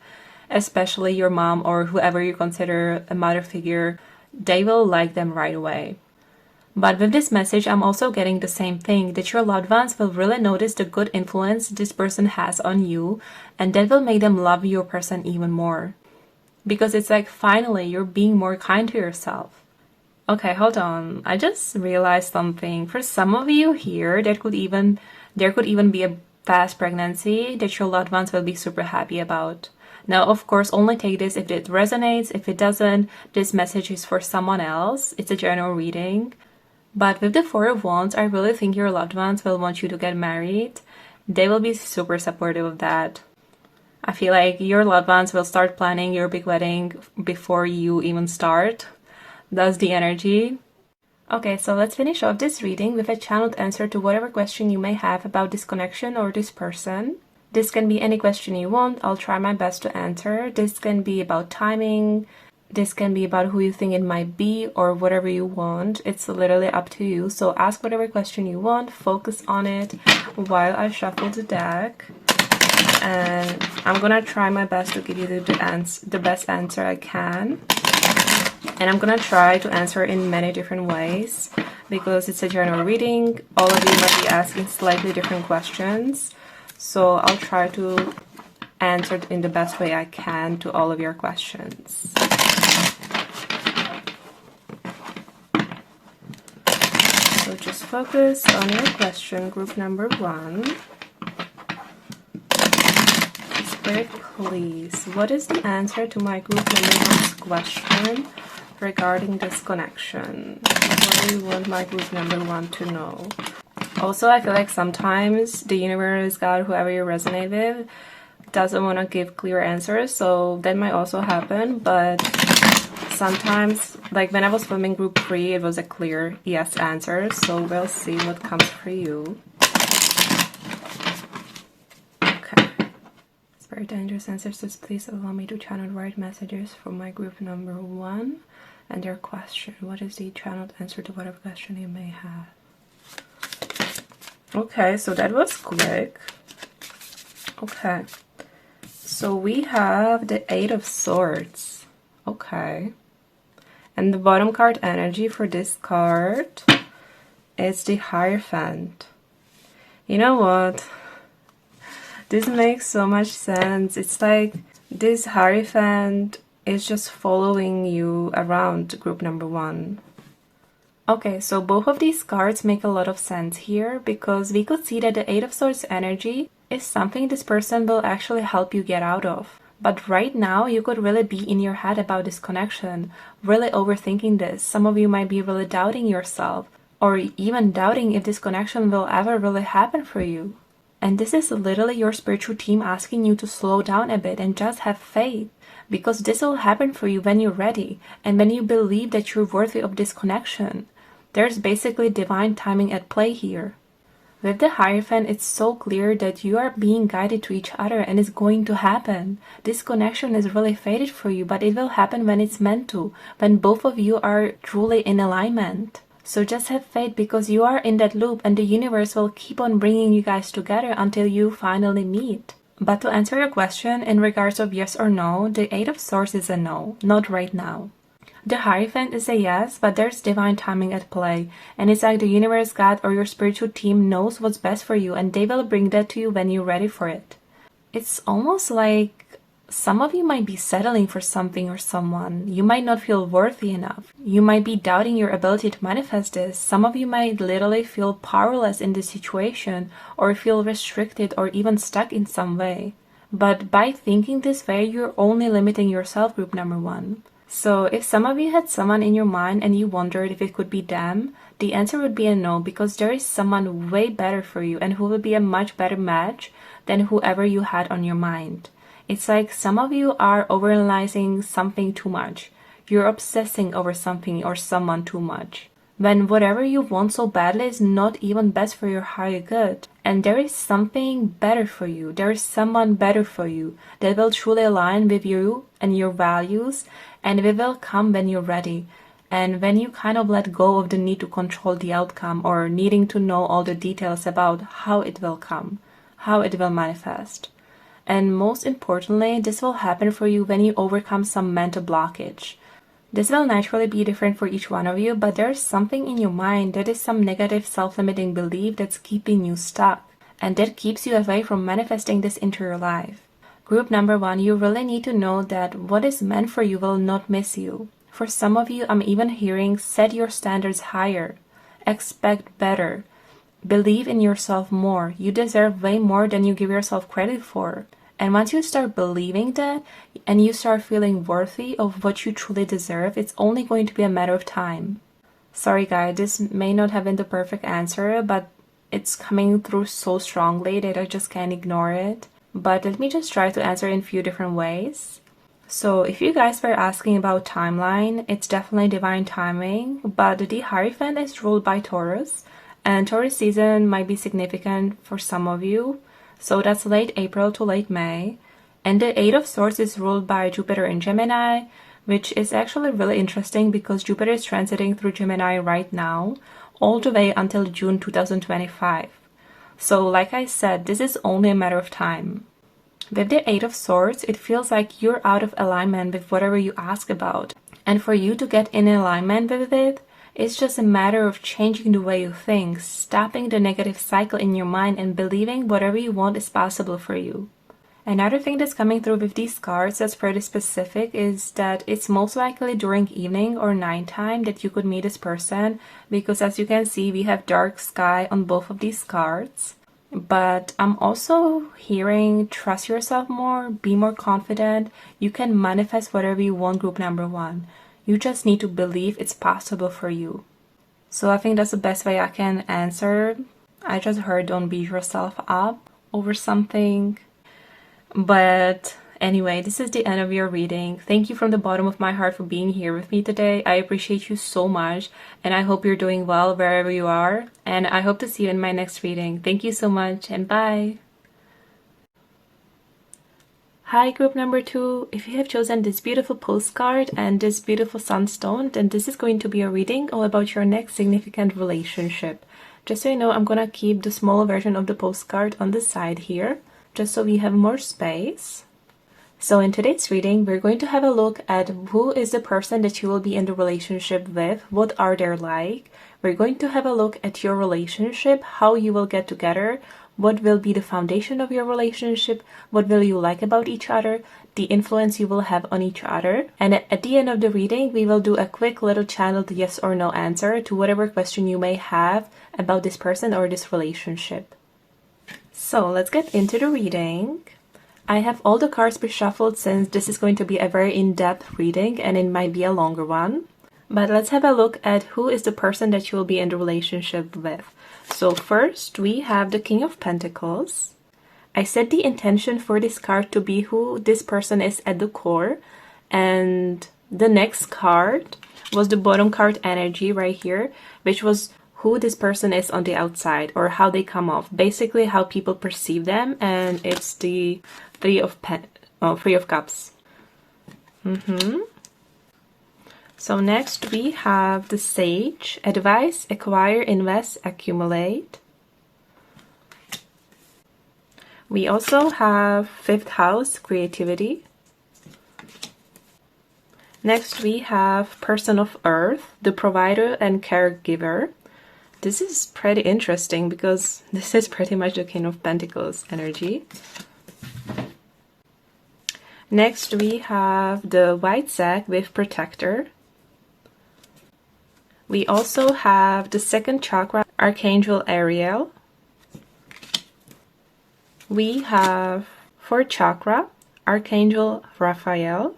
[SPEAKER 1] Especially your mom or whoever you consider a mother figure, they will like them right away. But with this message, I'm also getting the same thing, that your loved ones will really notice the good influence this person has on you, and that will make them love your person even more. Because it's like, finally, you're being more kind to yourself. Okay, hold on. I just realized something. For some of you here, there could even be a fast pregnancy that your loved ones will be super happy about. Now, of course, only take this if it resonates. If it doesn't, this message is for someone else. It's a general reading. But with the Four of Wands, I really think your loved ones will want you to get married. They will be super supportive of that. I feel like your loved ones will start planning your big wedding before you even start. That's the energy. Okay, so let's finish off this reading with a channeled answer to whatever question you may have about this connection or this person. This can be any question you want. I'll try my best to answer. This can be about timing. This can be about who you think it might be or whatever you want. It's literally up to you. So ask whatever question you want. Focus on it while I shuffle the deck. And I'm gonna try my best to give you the best answer I can. And I'm gonna try to answer in many different ways because it's a general reading. All of you might be asking slightly different questions. So I'll try to answer in the best way I can to all of your questions. So just focus on your question, group number 1. Spirit, please, what is the answer to my group number 1's question regarding this connection? What do you want my group number 1 to know? Also, I feel like sometimes the universe, God, whoever you resonate with, doesn't want to give clear answers, so that might also happen. But sometimes, like when I was filming group 3, it was a clear yes answer, so we'll see what comes for you. Okay. Spirit, dangerous ancestors, please allow me to channel the right messages for my group number 1. and their question. What is the channeled answer to whatever question you may have? Okay, so that was quick. Okay, so we have the Eight of Swords. Okay, and the bottom card energy for this card is the Hierophant. You know what? This makes so much sense. It's like this Hierophant is just following you around, group number one. Okay, so both of these cards make a lot of sense here because we could see that the Eight of Swords energy is something this person will actually help you get out of. But right now, you could really be in your head about this connection, really overthinking this. Some of you might be really doubting yourself, or even doubting if this connection will ever really happen for you. And this is literally your spiritual team asking you to slow down a bit and just have faith. Because this will happen for you when you're ready, and when you believe that you're worthy of this connection. There's basically divine timing at play here. With the Hierophant, it's so clear that you are being guided to each other and it's going to happen. This connection is really fated for you, but it will happen when it's meant to, when both of you are truly in alignment. So just have faith because you are in that loop and the universe will keep on bringing you guys together until you finally meet. But to answer your question in regards of yes or no, the Eight of Swords is a no, not right now. The Hierophant is a yes, but there's divine timing at play, and it's like the universe, God, or your spiritual team knows what's best for you, and they will bring that to you when you're ready for it. It's almost like some of you might be settling for something or someone. You might not feel worthy enough. You might be doubting your ability to manifest this. Some of you might literally feel powerless in this situation, or feel restricted or even stuck in some way. But by thinking this way, you're only limiting yourself, group number one. So if some of you had someone in your mind and you wondered if it could be them, the answer would be a no, because there is someone way better for you and who will be a much better match than whoever you had on your mind. It's like some of you are overanalyzing something too much. You're obsessing over something or someone too much, when whatever you want so badly is not even best for your higher good. And there is something better for you. There is someone better for you that will truly align with you and your values, and it will come when you're ready. And when you kind of let go of the need to control the outcome or needing to know all the details about how it will come, how it will manifest. And most importantly, this will happen for you when you overcome some mental blockage. This will naturally be different for each one of you, but there's something in your mind that is some negative self-limiting belief that's keeping you stuck, and that keeps you away from manifesting this into your life. Group number one, you really need to know that what is meant for you will not miss you. For some of you, I'm even hearing set your standards higher, expect better, believe in yourself more. You deserve way more than you give yourself credit for. And once you start believing that and you start feeling worthy of what you truly deserve, it's only going to be a matter of time. Sorry guys, this may not have been the perfect answer, but it's coming through so strongly that I just can't ignore it. But let me just try to answer in a few different ways. So if you guys were asking about timeline, it's definitely divine timing, but the Hierophant is ruled by Taurus, and Taurus season might be significant for some of you. So that's late April to late May. And the Eight of Swords is ruled by Jupiter in Gemini, which is actually really interesting because Jupiter is transiting through Gemini right now, all the way until June 2025. So like I said, this is only a matter of time. With the Eight of Swords, it feels like you're out of alignment with whatever you ask about. And for you to get in alignment with it, it's just a matter of changing the way you think, stopping the negative cycle in your mind and believing whatever you want is possible for you. Another thing that's coming through with these cards that's pretty specific is that it's most likely during evening or nighttime that you could meet this person, because as you can see, we have dark sky on both of these cards. But I'm also hearing trust yourself more, be more confident. You can manifest whatever you want, group number one. You just need to believe it's possible for you. So I think that's the best way I can answer. I just heard don't beat yourself up over something. But anyway, this is the end of your reading. Thank you from the bottom of my heart for being here with me today. I appreciate you so much, and I hope you're doing well wherever you are. And I hope to see you in my next reading. Thank you so much, and bye. Hi group number 2, if you have chosen this beautiful postcard and this beautiful sunstone, then this is going to be a reading all about your next significant relationship. Just so you know, I'm gonna keep the small version of the postcard on the side here, just so we have more space. So in today's reading, we're going to have a look at who is the person that you will be in the relationship with, what are they like. We're going to have a look at your relationship, how you will get together, what will be the foundation of your relationship, what will you like about each other, the influence you will have on each other. And at the end of the reading, we will do a quick little channeled yes or no answer to whatever question you may have about this person or this relationship. So let's get into the reading. I have all the cards reshuffled since this is going to be a very in-depth reading and it might be a longer one. But let's have a look at who is the person that you will be in the relationship with. So first we have the King of Pentacles. I set the intention for this card to be who this person is at the core. And the next card was the bottom card energy right here, which was who this person is on the outside or how they come off. Basically how people perceive them, and it's the Three of Cups. So next we have the Sage. Advise, acquire, invest, accumulate. We also have 5th house, creativity. Next we have Person of Earth, the provider and caregiver. This is pretty interesting because this is pretty much the King of Pentacles energy. Next we have the White Sack with Protector. We also have the 2nd chakra, Archangel Ariel. We have 4th chakra, Archangel Raphael.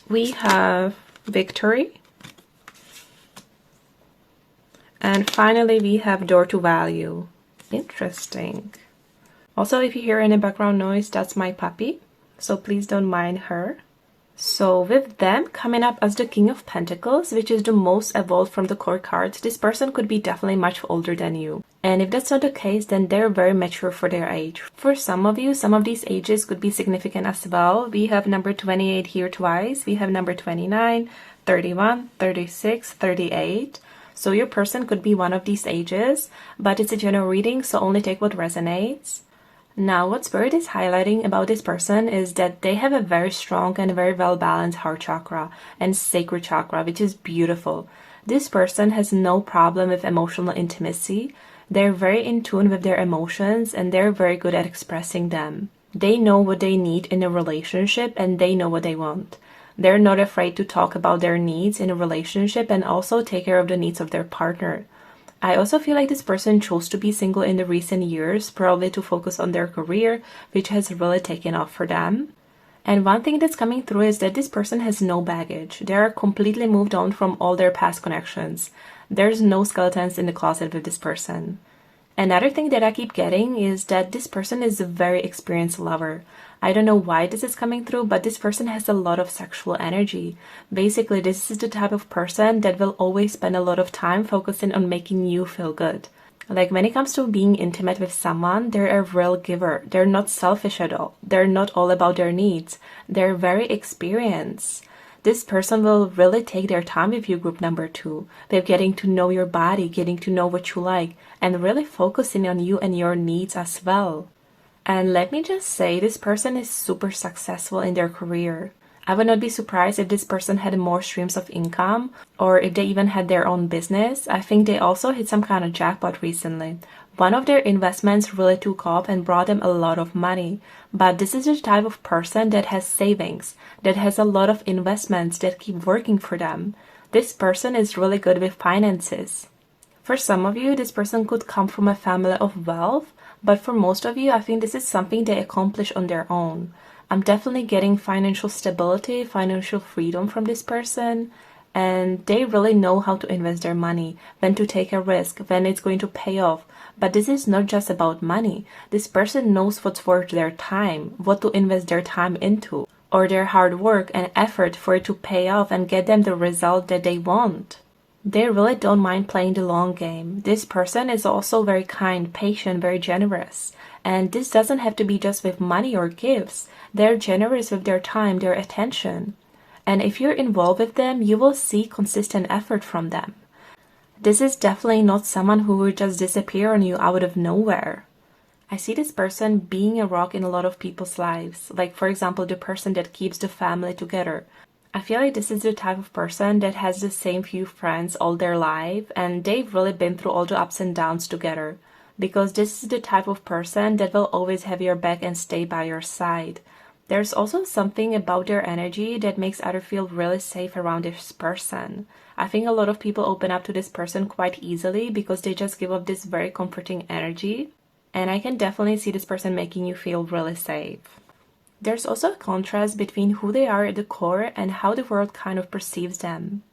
[SPEAKER 1] We have Victory. And finally we have Door to Value. Interesting. Also, if you hear any background noise, that's my puppy, so please don't mind her. So with them coming up as the King of Pentacles, which is the most evolved from the core cards, this person could be definitely much older than you. And if that's not the case, then they're very mature for their age. For some of you, some of these ages could be significant as well. We have number 28 here twice. We have number 29, 31, 36, 38. So your person could be one of these ages, but it's a general reading, so only take what resonates. Now, what Spirit is highlighting about this person is that they have a very strong and very well-balanced heart chakra and sacral chakra, which is beautiful. This person has no problem with emotional intimacy. They're very in tune with their emotions and they're very good at expressing them. They know what they need in a relationship and they know what they want. They're not afraid to talk about their needs in a relationship and also take care of the needs of their partner. I also feel like this person chose to be single in the recent years, probably to focus on their career, which has really taken off for them. And one thing that's coming through is that this person has no baggage. They are completely moved on from all their past connections. There's no skeletons in the closet with this person. Another thing that I keep getting is that this person is a very experienced lover. I don't know why this is coming through, but this person has a lot of sexual energy. Basically, this is the type of person that will always spend a lot of time focusing on making you feel good. Like when it comes to being intimate with someone, they're a real giver. They're not selfish at all. They're not all about their needs. They're very experienced. This person will really take their time with you, group number 2. They're getting to know your body, getting to know what you like, and really focusing on you and your needs as well. And let me just say, this person is super successful in their career. I would not be surprised if this person had more streams of income or if they even had their own business. I think they also hit some kind of jackpot recently. One of their investments really took off and brought them a lot of money. But this is the type of person that has savings, that has a lot of investments that keep working for them. This person is really good with finances. For some of you, this person could come from a family of wealth, but for most of you, I think this is something they accomplish on their own. I'm definitely getting financial stability, financial freedom from this person, and they really know how to invest their money, when to take a risk, when it's going to pay off. But this is not just about money. This person knows what's worth their time, what to invest their time into, or their hard work and effort for it to pay off and get them the result that they want. They really don't mind playing the long game. This person is also very kind, patient, very generous. And this doesn't have to be just with money or gifts. They're generous with their time, their attention. And if you're involved with them, you will see consistent effort from them. This is definitely not someone who will just disappear on you out of nowhere. I see this person being a rock in a lot of people's lives. Like, for example, the person that keeps the family together. I feel like this is the type of person that has the same few friends all their life, and they've really been through all the ups and downs together. Because this is the type of person that will always have your back and stay by your side. There's also something about their energy that makes others feel really safe around this person. I think a lot of people open up to this person quite easily because they just give off this very comforting energy. And I can definitely see this person making you feel really safe. There's also a contrast between who they are at the core and how the world kind of perceives them.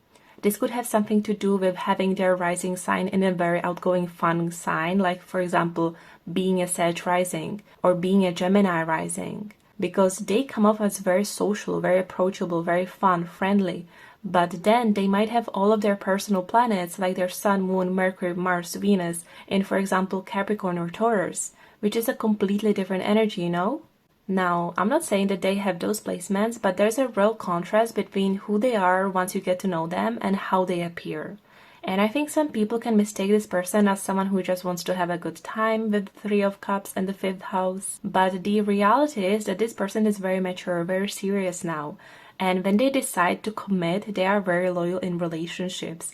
[SPEAKER 1] This could have something to do with having their rising sign in a very outgoing, fun sign, like for example, being a Sag rising or being a Gemini rising. Because they come off as very social, very approachable, very fun, friendly. But then they might have all of their personal planets, like their Sun, Moon, Mercury, Mars, Venus, in, for example, Capricorn or Taurus, which is a completely different energy, you know? Now, I'm not saying that they have those placements, but there's a real contrast between who they are once you get to know them and how they appear. And I think some people can mistake this person as someone who just wants to have a good time with the Three of Cups and the Fifth House. But the reality is that this person is very mature, very serious now. And when they decide to commit, they are very loyal in relationships.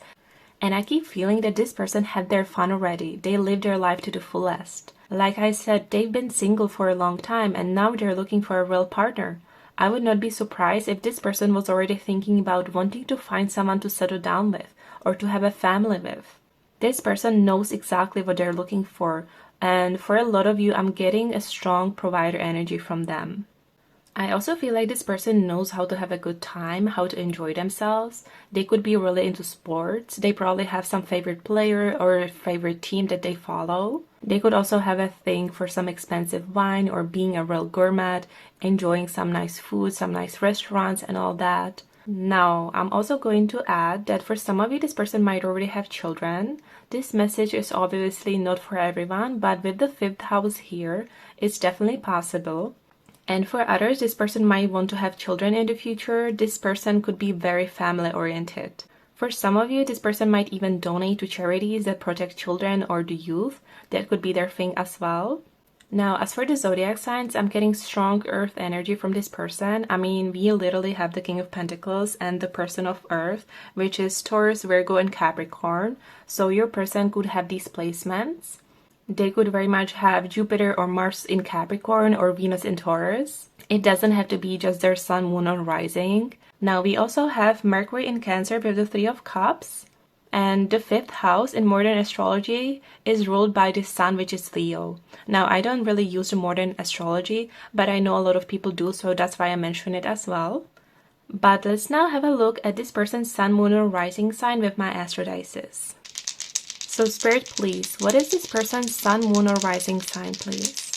[SPEAKER 1] And I keep feeling that this person had their fun already. They lived their life to the fullest. Like I said, they've been single for a long time and now they're looking for a real partner. I would not be surprised if this person was already thinking about wanting to find someone to settle down with or to have a family with. This person knows exactly what they're looking for, and for a lot of you, I'm getting a strong provider energy from them. I also feel like this person knows how to have a good time, how to enjoy themselves. They could be really into sports. They probably have some favorite player or a favorite team that they follow. They could also have a thing for some expensive wine or being a real gourmet, enjoying some nice food, some nice restaurants and all that. Now, I'm also going to add that for some of you, this person might already have children. This message is obviously not for everyone, but with the fifth house here, it's definitely possible. And for others, this person might want to have children in the future. This person could be very family oriented. For some of you, this person might even donate to charities that protect children or the youth. That could be their thing as well. Now, as for the zodiac signs, I'm getting strong earth energy from this person. I mean, we literally have the King of Pentacles and the person of earth, which is Taurus, Virgo, and Capricorn. So your person could have these placements. They could very much have Jupiter or Mars in Capricorn or Venus in Taurus. It doesn't have to be just their sun, moon, or rising. Now, we also have Mercury in Cancer with the Three of Cups. And the fifth house in modern astrology is ruled by the sun, which is Leo. Now, I don't really use the modern astrology, but I know a lot of people do, so that's why I mention it as well. But let's now have a look at this person's sun, moon, or rising sign with my astrodices. So Spirit, please, what is this person's sun, moon, or rising sign, please?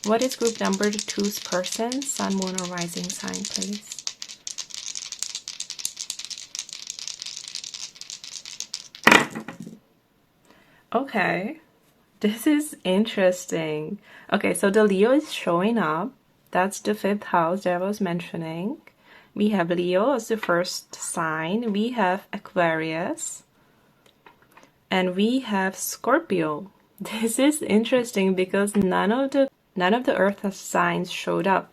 [SPEAKER 1] What is group number 2's person, sun, moon, or rising sign, please? Okay, this is interesting. Okay, so the Leo is showing up. That's the fifth house that I was mentioning. We have Leo as the first sign. We have Aquarius. And we have Scorpio. This is interesting because none of the earth signs showed up.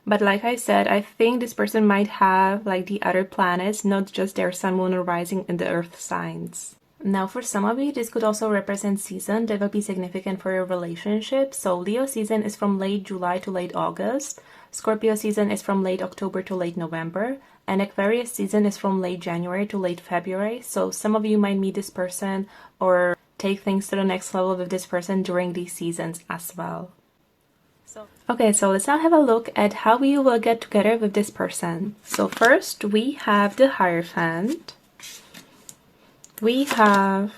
[SPEAKER 1] But like I said, I think this person might have like the other planets, not just their sun, moon, or rising in the earth signs. Now, for some of you, this could also represent season that will be significant for your relationship. So Leo season is from late July to late August. Scorpio season is from late October to late November. And Aquarius season is from late January to late February. So some of you might meet this person or take things to the next level with this person during these seasons as well. Okay, so let's now have a look at how you will get together with this person. So first, we have the Hierophant. We have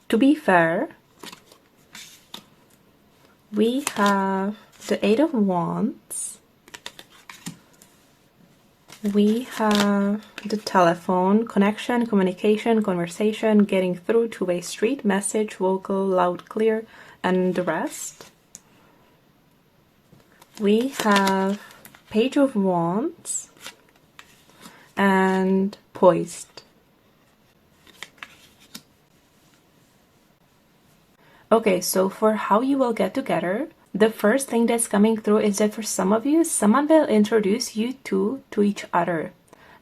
[SPEAKER 1] To Be Fair. We have the Eight of Wands. We have the telephone, connection, communication, conversation, getting through, two-way street, message, vocal, loud, clear, and the rest. We have Page of Wands and Poised. Okay, so for how you will get together, the first thing that's coming through is that for some of you, someone will introduce you two to each other.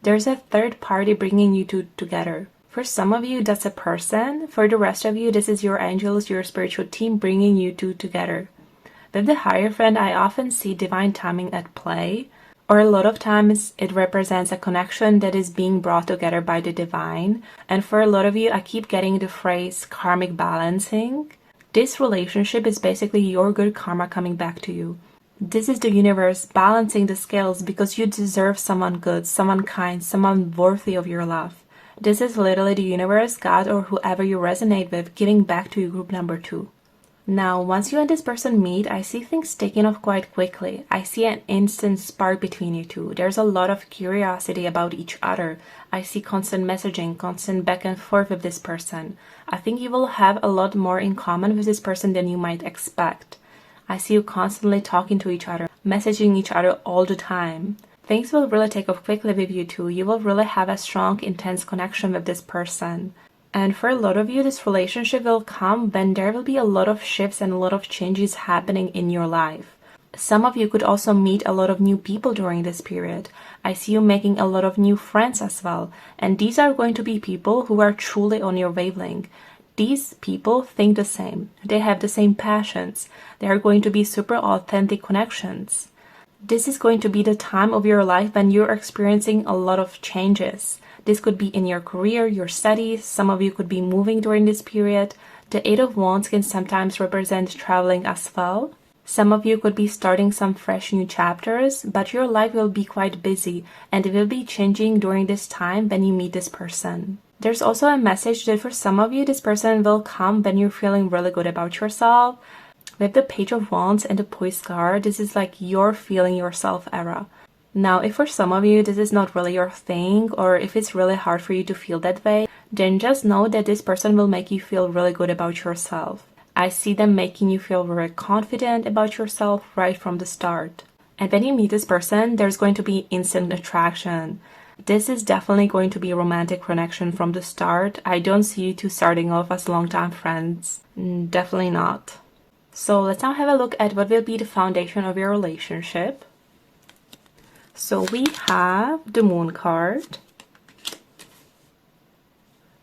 [SPEAKER 1] There's a third party bringing you two together. For some of you, that's a person. For the rest of you, this is your angels, your spiritual team bringing you two together. With the Hierophant, I often see divine timing at play, or a lot of times it represents a connection that is being brought together by the divine. And for a lot of you, I keep getting the phrase karmic balancing. This relationship is basically your good karma coming back to you. This is the universe balancing the scales because you deserve someone good, someone kind, someone worthy of your love. This is literally the universe, God, or whoever you resonate with giving back to you, group number 2. Now, once you and this person meet, I see things taking off quite quickly. I see an instant spark between you two. There's a lot of curiosity about each other. I see constant messaging, constant back and forth with this person. I think you will have a lot more in common with this person than you might expect. I see you constantly talking to each other, messaging each other all the time. Things will really take off quickly with you two. You will really have a strong, intense connection with this person. And for a lot of you, this relationship will come when there will be a lot of shifts and a lot of changes happening in your life. Some of you could also meet a lot of new people during this period. I see you making a lot of new friends as well. And these are going to be people who are truly on your wavelength. These people think the same. They have the same passions. They are going to be super authentic connections. This is going to be the time of your life when you're experiencing a lot of changes. This could be in your career, your studies. Some of you could be moving during this period. The 8 of Wands can sometimes represent traveling as well. Some of you could be starting some fresh new chapters, but your life will be quite busy and it will be changing during this time when you meet this person. There's also a message that for some of you, this person will come when you're feeling really good about yourself. With the Page of Wands and the Poised card, this is like your feeling yourself era. Now, if for some of you this is not really your thing, or if it's really hard for you to feel that way, then just know that this person will make you feel really good about yourself. I see them making you feel very confident about yourself right from the start. And when you meet this person, there's going to be instant attraction. This is definitely going to be a romantic connection from the start. I don't see you two starting off as longtime friends. Definitely not. So let's now have a look at what will be the foundation of your relationship. So we have the Moon card.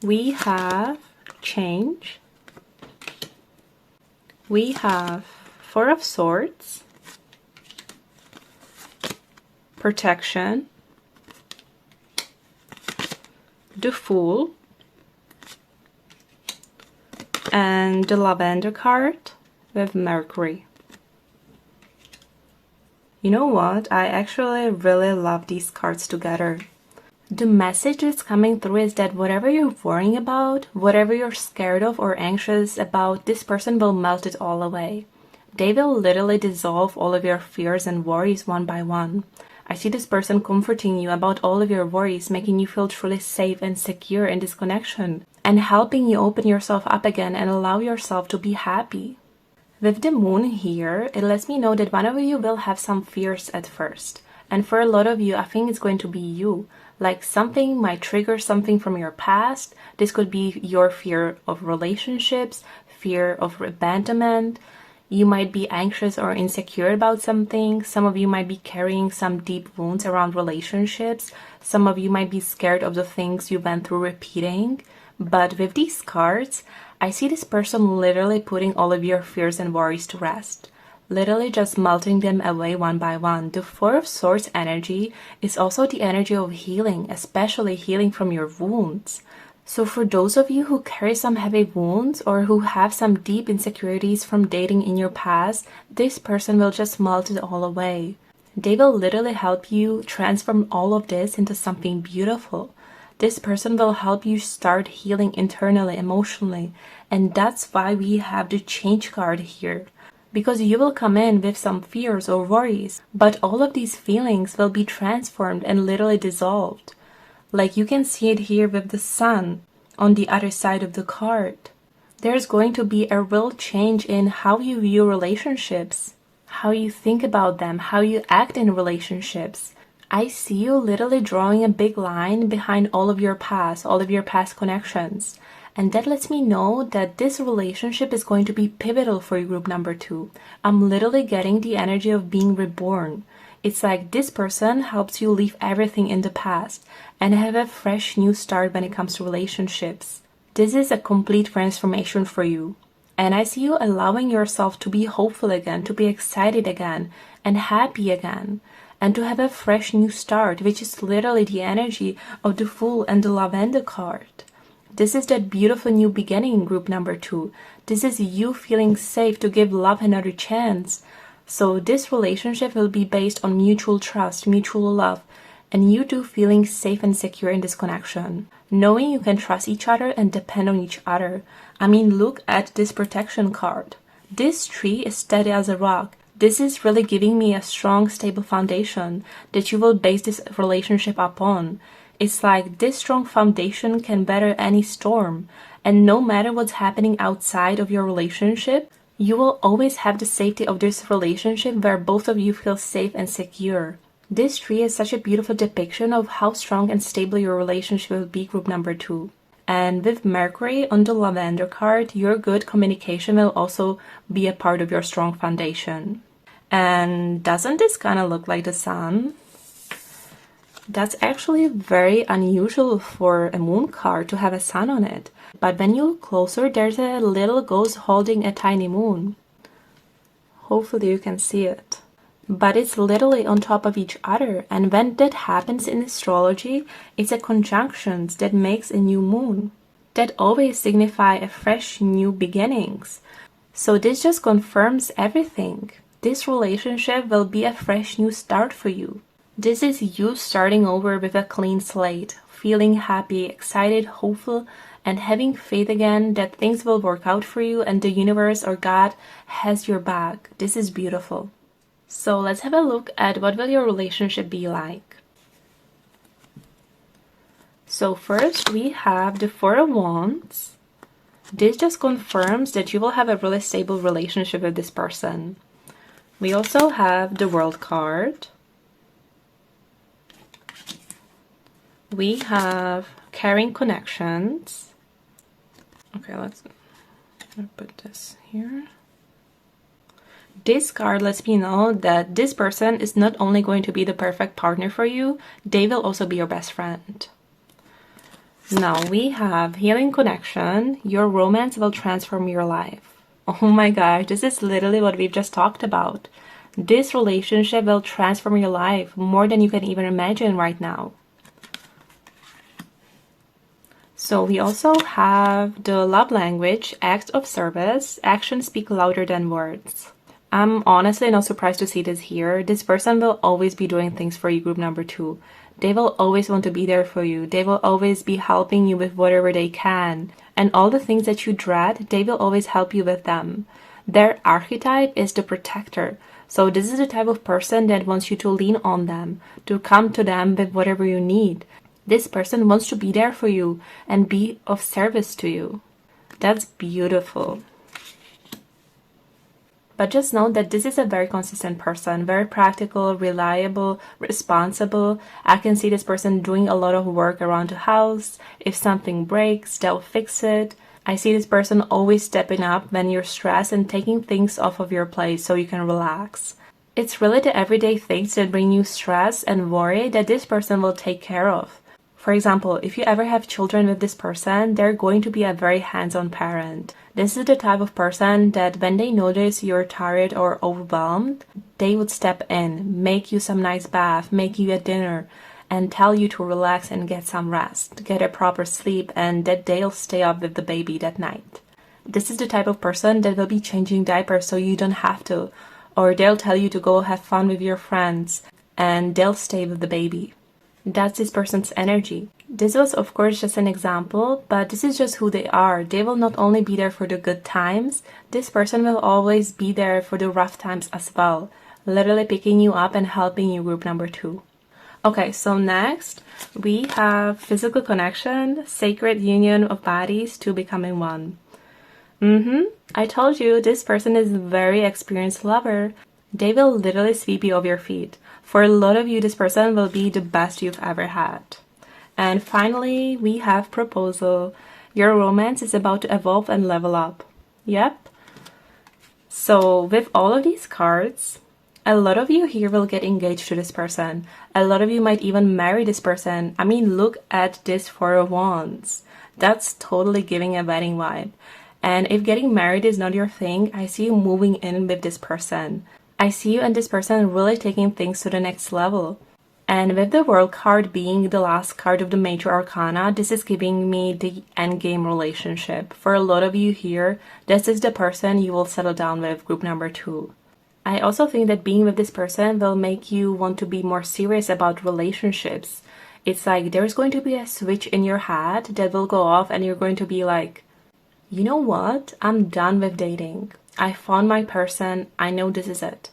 [SPEAKER 1] We have change. We have Four of Swords, protection, the Fool, and the Lavender card with Mercury. You know what? I actually really love these cards together. The message that's coming through is that whatever you're worrying about, whatever you're scared of or anxious about, this person will melt it all away. They will literally dissolve all of your fears and worries one by one. I see this person comforting you about all of your worries, making you feel truly safe and secure in this connection, and helping you open yourself up again and allow yourself to be happy. With the Moon here, it lets me know that one of you will have some fears at first. And for a lot of you, I think it's going to be you. Like something might trigger something from your past. This could be your fear of relationships, fear of abandonment. You might be anxious or insecure about something. Some of you might be carrying some deep wounds around relationships. Some of you might be scared of the things you went through repeating. But with these cards, I see this person literally putting all of your fears and worries to rest. Literally just melting them away one by one. The Four of Swords energy is also the energy of healing, especially healing from your wounds. So for those of you who carry some heavy wounds or who have some deep insecurities from dating in your past, this person will just melt it all away. They will literally help you transform all of this into something beautiful. This person will help you start healing internally, emotionally, and that's why we have the Change card here. because you will come in with some fears or worries, but all of these feelings will be transformed and literally dissolved. Like you can see it here with the sun on the other side of the card. There's going to be a real change in how you view relationships, how you think about them, how you act in relationships. I see you literally drawing a big line behind all of your past connections. And that lets me know that this relationship is going to be pivotal for you, group number 2. I'm literally getting the energy of being reborn. It's like this person helps you leave everything in the past and have a fresh new start when it comes to relationships. This is a complete transformation for you. And I see you allowing yourself to be hopeful again, to be excited again, and happy again, and to have a fresh new start, which is literally the energy of the Fool and the Lavender card. This is that beautiful new beginning, group number 2. This is you feeling safe to give love another chance. So this relationship will be based on mutual trust, mutual love, and you two feeling safe and secure in this connection. Knowing you can trust each other and depend on each other. I mean, look at this protection card. This tree is steady as a rock. This is really giving me a strong, stable foundation that you will base this relationship upon. It's like this strong foundation can weather any storm, and no matter what's happening outside of your relationship, you will always have the safety of this relationship where both of you feel safe and secure. This tree is such a beautiful depiction of how strong and stable your relationship will be, group number 2. And with Mercury on the Lavender card, your good communication will also be a part of your strong foundation. And doesn't this kind of look like the sun? That's actually very unusual for a moon card to have a sun on it. But when you look closer, there's a little ghost holding a tiny moon. Hopefully you can see it. But it's literally on top of each other. And when that happens in astrology, it's a conjunction that makes a new moon. That always signify a fresh new beginnings. So this just confirms everything. This relationship will be a fresh new start for you. This is you starting over with a clean slate, feeling happy, excited, hopeful, and having faith again that things will work out for you and the universe or God has your back. This is beautiful. So let's have a look at what will your relationship be like. So first we have the Four of Wands. This just confirms that you will have a really stable relationship with this person. We also have the World card. We have caring connections. Okay, let's put this here. This card lets me know that this person is not only going to be the perfect partner for you, they will also be your best friend. Now we have healing connection. Your romance will transform your life. Oh my gosh, this is literally what we've just talked about. This relationship will transform your life more than you can even imagine right now. So we also have the love language, acts of service. Actions speak louder than words. I'm honestly not surprised to see this here. This person will always be doing things for you, group number 2. They will always want to be there for you. They will always be helping you with whatever they can. And all the things that you dread, they will always help you with them. Their archetype is the protector. So this is the type of person that wants you to lean on them, to come to them with whatever you need. This person wants to be there for you and be of service to you. That's beautiful. But just know that this is a very consistent person, very practical, reliable, responsible. I can see this person doing a lot of work around the house. If something breaks, they'll fix it. I see this person always stepping up when you're stressed and taking things off of your plate so you can relax. It's really the everyday things that bring you stress and worry that this person will take care of. For example, if you ever have children with this person, they're going to be a very hands-on parent. This is the type of person that when they notice you're tired or overwhelmed, they would step in, make you some nice bath, make you a dinner, and tell you to relax and get some rest, get a proper sleep, and that they'll stay up with the baby that night. This is the type of person that will be changing diapers so you don't have to, or they'll tell you to go have fun with your friends, and they'll stay with the baby. That's this person's energy. This was of course just an example, but this is just who they are. They will not only be there for the good times, this person will always be there for the rough times as well, literally picking you up and helping you, group number 2. Okay, so next we have physical connection, sacred union of bodies, two becoming one. I told you this person is a very experienced lover. They will literally sweep you off your feet. For a lot of you, this person will be the best you've ever had. And finally, we have proposal. Your romance is about to evolve and level up. Yep. So with all of these cards, a lot of you here will get engaged to this person. A lot of you might even marry this person. I mean, look at this Four of Wands. That's totally giving a wedding vibe. And if getting married is not your thing, I see you moving in with this person. I see you and this person really taking things to the next level. And with the World card being the last card of the major arcana, this is giving me the endgame relationship. For a lot of you here, this is the person you will settle down with, group number 2. I also think that being with this person will make you want to be more serious about relationships. It's like there's going to be a switch in your head that will go off and you're going to be like, you know what? I'm done with dating. I found my person. I know this is it.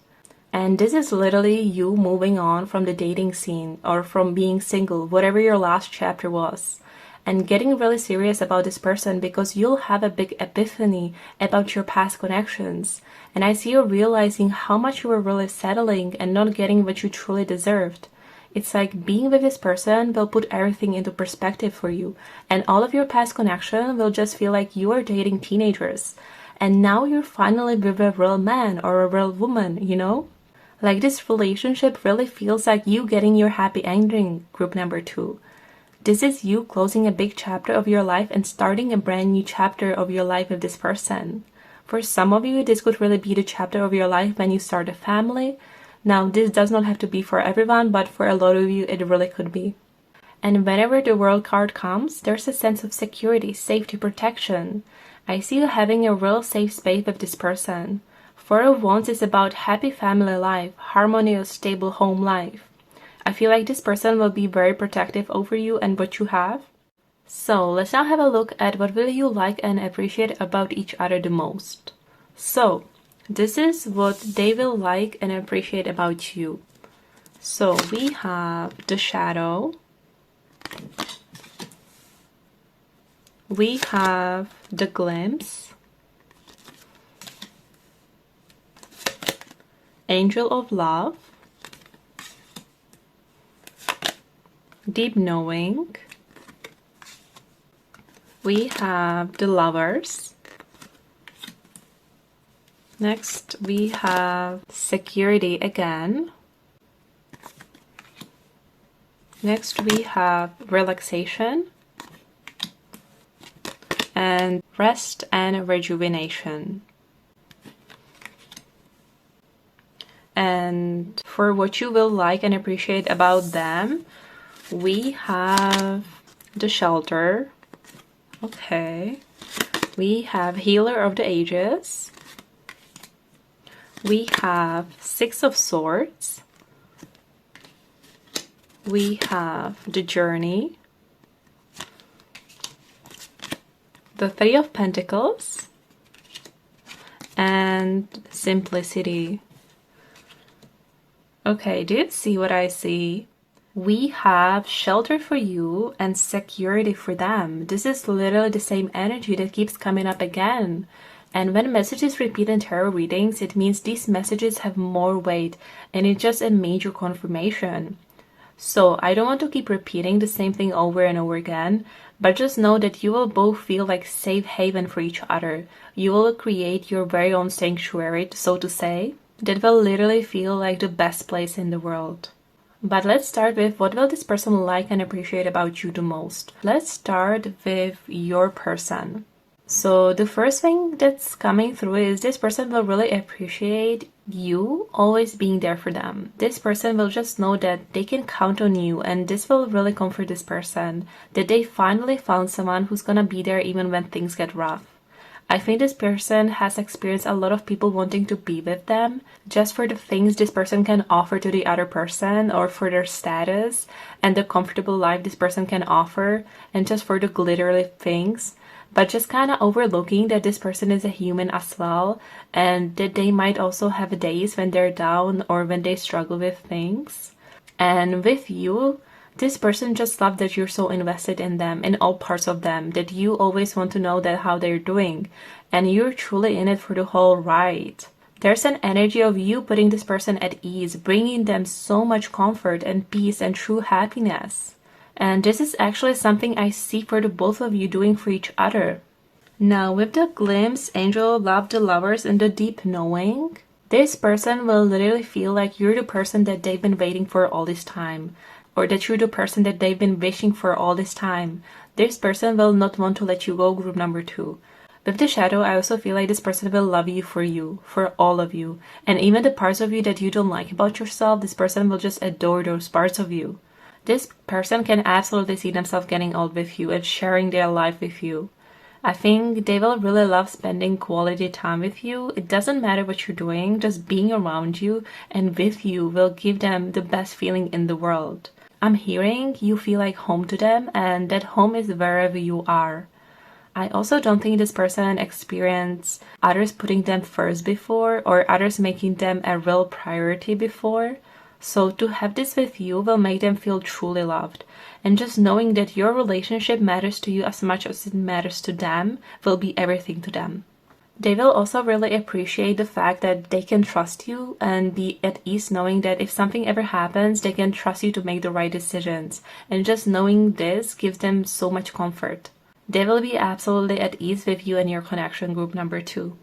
[SPEAKER 1] And this is literally you moving on from the dating scene or from being single, whatever your last chapter was, and getting really serious about this person because you'll have a big epiphany about your past connections. And I see you realizing how much you were really settling and not getting what you truly deserved. It's like being with this person will put everything into perspective for you, and all of your past connection will just feel like you are dating teenagers. And now you're finally with a real man or a real woman, you know? Like this relationship really feels like you getting your happy ending, group number 2. This is you closing a big chapter of your life and starting a brand new chapter of your life with this person. For some of you, this could really be the chapter of your life when you start a family. Now, this does not have to be for everyone, but for a lot of you, it really could be. And whenever the World card comes, there's a sense of security, safety, protection. I see you having a real safe space with this person. Four of Wands is about happy family life, harmonious, stable home life. I feel like this person will be very protective over you and what you have. So let's now have a look at what will you like and appreciate about each other the most. So this is what they will like and appreciate about you. So we have the Shadow. We have the Glimpse. Angel of Love. Deep Knowing. We have the Lovers. Next, we have Security again. Next, we have Relaxation and Rest and Rejuvenation. And for what you will like and appreciate about them, we have the Shelter. Okay. We have Healer of the Ages. We have Six of Swords. We have the Journey. The Three of Pentacles. And Simplicity. Okay, do you see what I see? We have shelter for you and security for them. This is literally the same energy that keeps coming up again. And when messages repeat in tarot readings, it means these messages have more weight and it's just a major confirmation. So I don't want to keep repeating the same thing over and over again, but just know that you will both feel like safe haven for each other. You will create your very own sanctuary, so to say, that will literally feel like the best place in the world. But let's start with what will this person like and appreciate about you the most. Let's start with your person. So the first thing that's coming through is this person will really appreciate you always being there for them. This person will just know that they can count on you, and this will really comfort this person, that they finally found someone who's gonna be there even when things get rough. I think this person has experienced a lot of people wanting to be with them just for the things this person can offer to the other person, or for their status and the comfortable life this person can offer, and just for the glittery things, but just kind of overlooking that this person is a human as well, and that they might also have days when they're down or when they struggle with things. And with you, this person just loves that you're so invested in them, in all parts of them, that you always want to know that how they're doing, and you're truly in it for the whole ride. There's an energy of you putting this person at ease, bringing them so much comfort and peace and true happiness. And this is actually something I see for the both of you doing for each other. Now, with the glimpse, angel, love, the lovers, and the deep knowing, this person will literally feel like you're the person that they've been waiting for all this time, or that you're the person that they've been wishing for all this time. This person will not want to let you go, group number 2. With the shadow, I also feel like this person will love you, for all of you. And even the parts of you that you don't like about yourself, this person will just adore those parts of you. This person can absolutely see themselves getting old with you and sharing their life with you. I think they will really love spending quality time with you. It doesn't matter what you're doing, just being around you and with you will give them the best feeling in the world. I'm hearing you feel like home to them, and that home is wherever you are. I also don't think this person experienced others putting them first before, or others making them a real priority before. So to have this with you will make them feel truly loved. And just knowing that your relationship matters to you as much as it matters to them will be everything to them. They will also really appreciate the fact that they can trust you and be at ease knowing that if something ever happens, they can trust you to make the right decisions. And just knowing this gives them so much comfort. They will be absolutely at ease with you and your connection, group number 2.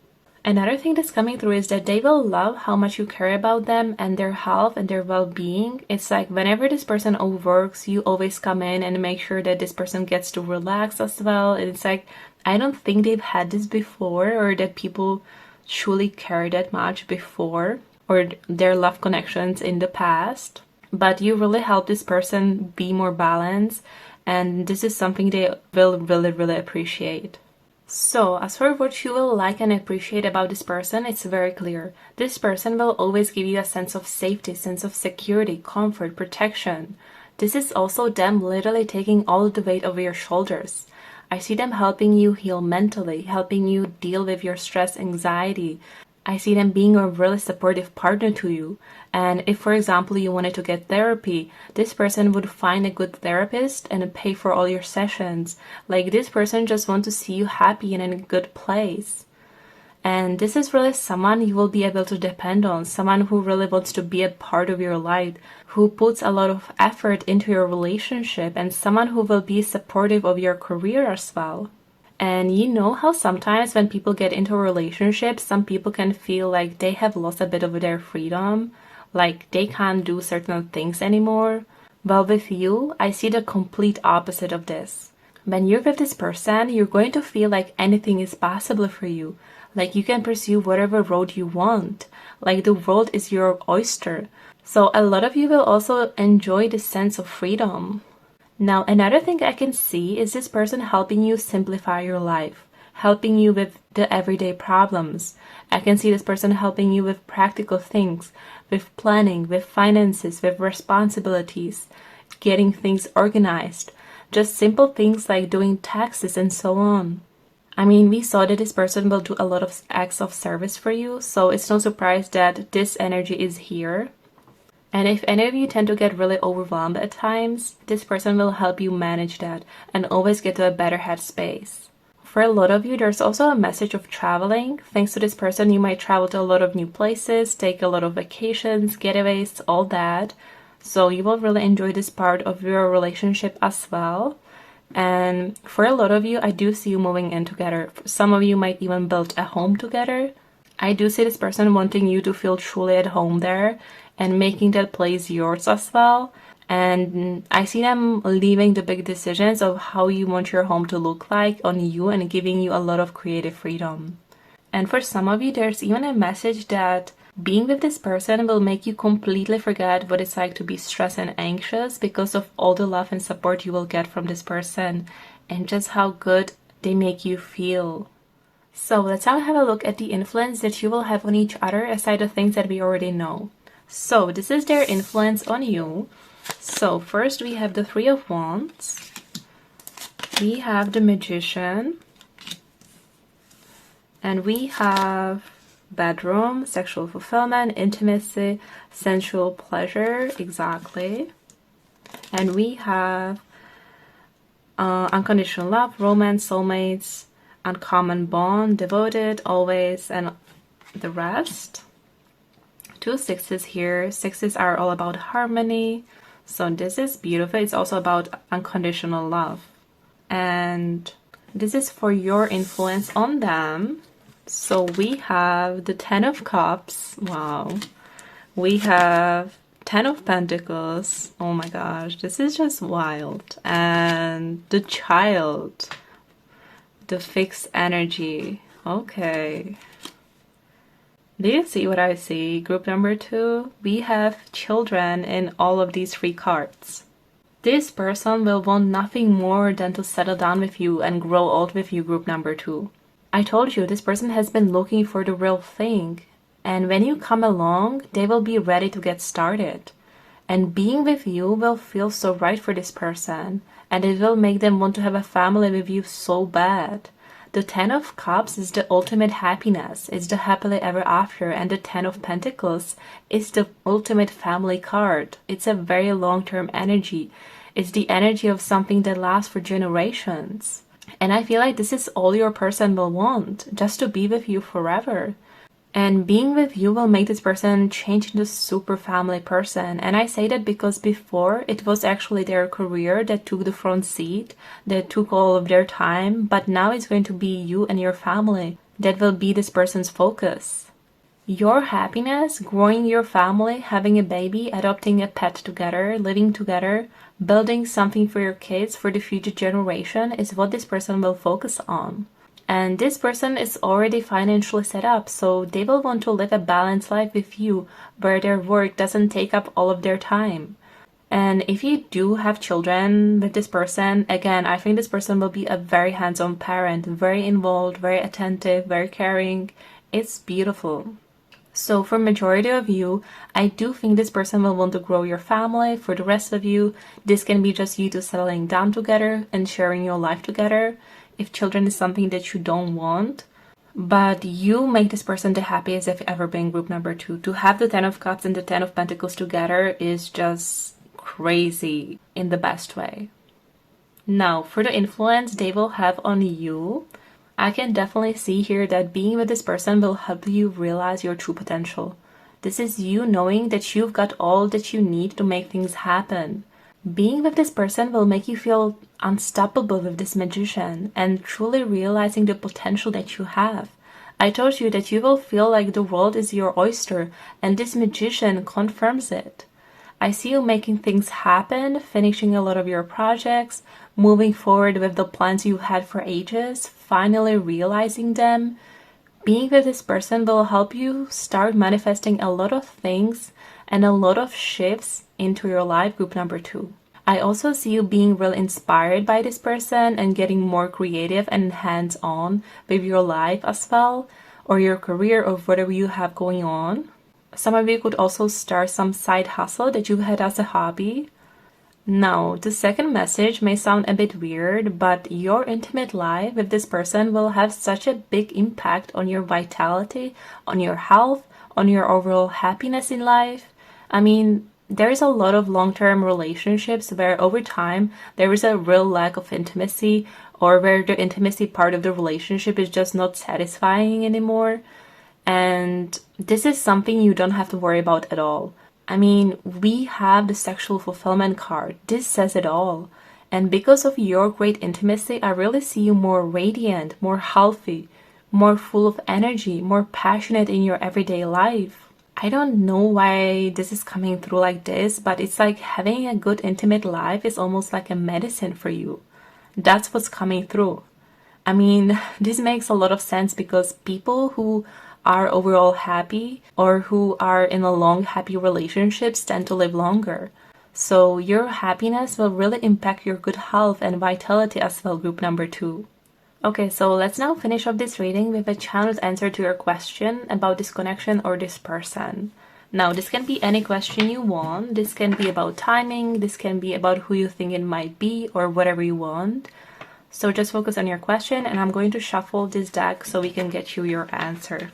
[SPEAKER 1] Another thing that's coming through is that they will love how much you care about them and their health and their well-being. It's like whenever this person overworks, you always come in and make sure that this person gets to relax as well. And it's like, I don't think they've had this before, or that people truly care that much before, or their love connections in the past. But you really help this person be more balanced, and this is something they will really, really appreciate. So, as for what you will like and appreciate about this person, it's very clear. This person will always give you a sense of safety, sense of security, comfort, protection. This is also them literally taking all the weight over your shoulders. I see them helping you heal mentally, helping you deal with your stress, anxiety. I see them being a really supportive partner to you. And if, for example, you wanted to get therapy, this person would find a good therapist and pay for all your sessions. Like, this person just wants to see you happy and in a good place. And this is really someone you will be able to depend on, someone who really wants to be a part of your life, who puts a lot of effort into your relationship, and someone who will be supportive of your career as well. And you know how sometimes when people get into a relationship, some people can feel like they have lost a bit of their freedom, like they can't do certain things anymore? Well, with you, I see the complete opposite of this. When you're with this person, you're going to feel like anything is possible for you. Like you can pursue whatever road you want. Like the world is your oyster. So a lot of you will also enjoy this sense of freedom. Now, another thing I can see is this person helping you simplify your life, helping you with the everyday problems. I can see this person helping you with practical things, with planning, with finances, with responsibilities, getting things organized, just simple things like doing taxes and so on. I mean, we saw that this person will do a lot of acts of service for you, so it's no surprise that this energy is here. And if any of you tend to get really overwhelmed at times, this person will help you manage that and always get to a better headspace. For a lot of you, there's also a message of traveling. Thanks to this person, you might travel to a lot of new places, take a lot of vacations, getaways, all that. So you will really enjoy this part of your relationship as well. And for a lot of you, I do see you moving in together. Some of you might even build a home together. I do see this person wanting you to feel truly at home there and making that place yours as well. And I see them leaving the big decisions of how you want your home to look like on you and giving you a lot of creative freedom. And for some of you, there's even a message that being with this person will make you completely forget what it's like to be stressed and anxious because of all the love and support you will get from this person and just how good they make you feel. So let's now have a look at the influence that you will have on each other aside the things that we already know. So this is their influence on you. So first we have the Three of Wands. We have the Magician. And we have bedroom, sexual fulfillment, intimacy, sensual pleasure, exactly. And we have unconditional love, romance, soulmates, uncommon bond, devoted, always, and the rest. 2 sixes here. Sixes are all about harmony. So this is beautiful. It's also about unconditional love. And this is for your influence on them. So we have the Ten of Cups. Wow. We have 10 of Pentacles. Oh my gosh, this is just wild. And the Child. The Fixed Energy. Okay. Do you see what I see? Group number 2. We have children in all of these 3 cards. This person will want nothing more than to settle down with you and grow old with you, group number 2. I told you, this person has been looking for the real thing. And when you come along, they will be ready to get started. And being with you will feel so right for this person. And it will make them want to have a family with you so bad. The Ten of Cups is the ultimate happiness. It's the happily ever after. And the Ten of Pentacles is the ultimate family card. It's a very long-term energy. It's the energy of something that lasts for generations. And I feel like this is all your person will want, just to be with you forever. And being with you will make this person change into a super family person. And I say that because before it was actually their career that took the front seat, that took all of their time. But now it's going to be you and your family that will be this person's focus. Your happiness, growing your family, having a baby, adopting a pet together, living together, building something for your kids, for the future generation is what this person will focus on. And this person is already financially set up, so they will want to live a balanced life with you where their work doesn't take up all of their time. And if you do have children with this person, again, I think this person will be a very hands-on parent, very involved, very attentive, very caring. It's beautiful. So for majority of you, I do think this person will want to grow your family. For the rest of you, this can be just you two settling down together and sharing your life together. If children is something that you don't want, but you make this person the happiest they've ever been, group number 2. To have the Ten of Cups and the Ten of Pentacles together is just crazy in the best way. Now, for the influence they will have on you, I can definitely see here that being with this person will help you realize your true potential. This is you knowing that you've got all that you need to make things happen. Being with this person will make you feel unstoppable with this Magician and truly realizing the potential that you have. I told you that you will feel like the world is your oyster, and this Magician confirms it. I see you making things happen, finishing a lot of your projects, moving forward with the plans you had for ages, finally realizing them. Being with this person will help you start manifesting a lot of things and a lot of shifts into your life, group number 2. I also see you being real inspired by this person and getting more creative and hands-on with your life as well, or your career, or whatever you have going on. Some of you could also start some side hustle that you had as a hobby. Now, the second message may sound a bit weird, but your intimate life with this person will have such a big impact on your vitality, on your health, on your overall happiness in life. I mean, there is a lot of long-term relationships where over time there is a real lack of intimacy, or where the intimacy part of the relationship is just not satisfying anymore. And this is something you don't have to worry about at all. I mean, we have the sexual fulfillment card. This says it all. And because of your great intimacy, I really see you more radiant, more healthy, more full of energy, more passionate in your everyday life. I don't know why this is coming through like this, but it's like having a good intimate life is almost like a medicine for you. That's what's coming through. I mean, this makes a lot of sense because people who are overall happy or who are in a long happy relationships tend to live longer. So your happiness will really impact your good health and vitality as well, group number 2. Okay, so let's now finish up this reading with a channeled answer to your question about this connection or this person. Now, this can be any question you want. This can be about timing. This can be about who you think it might be or whatever you want. So just focus on your question, and I'm going to shuffle this deck so we can get you your answer.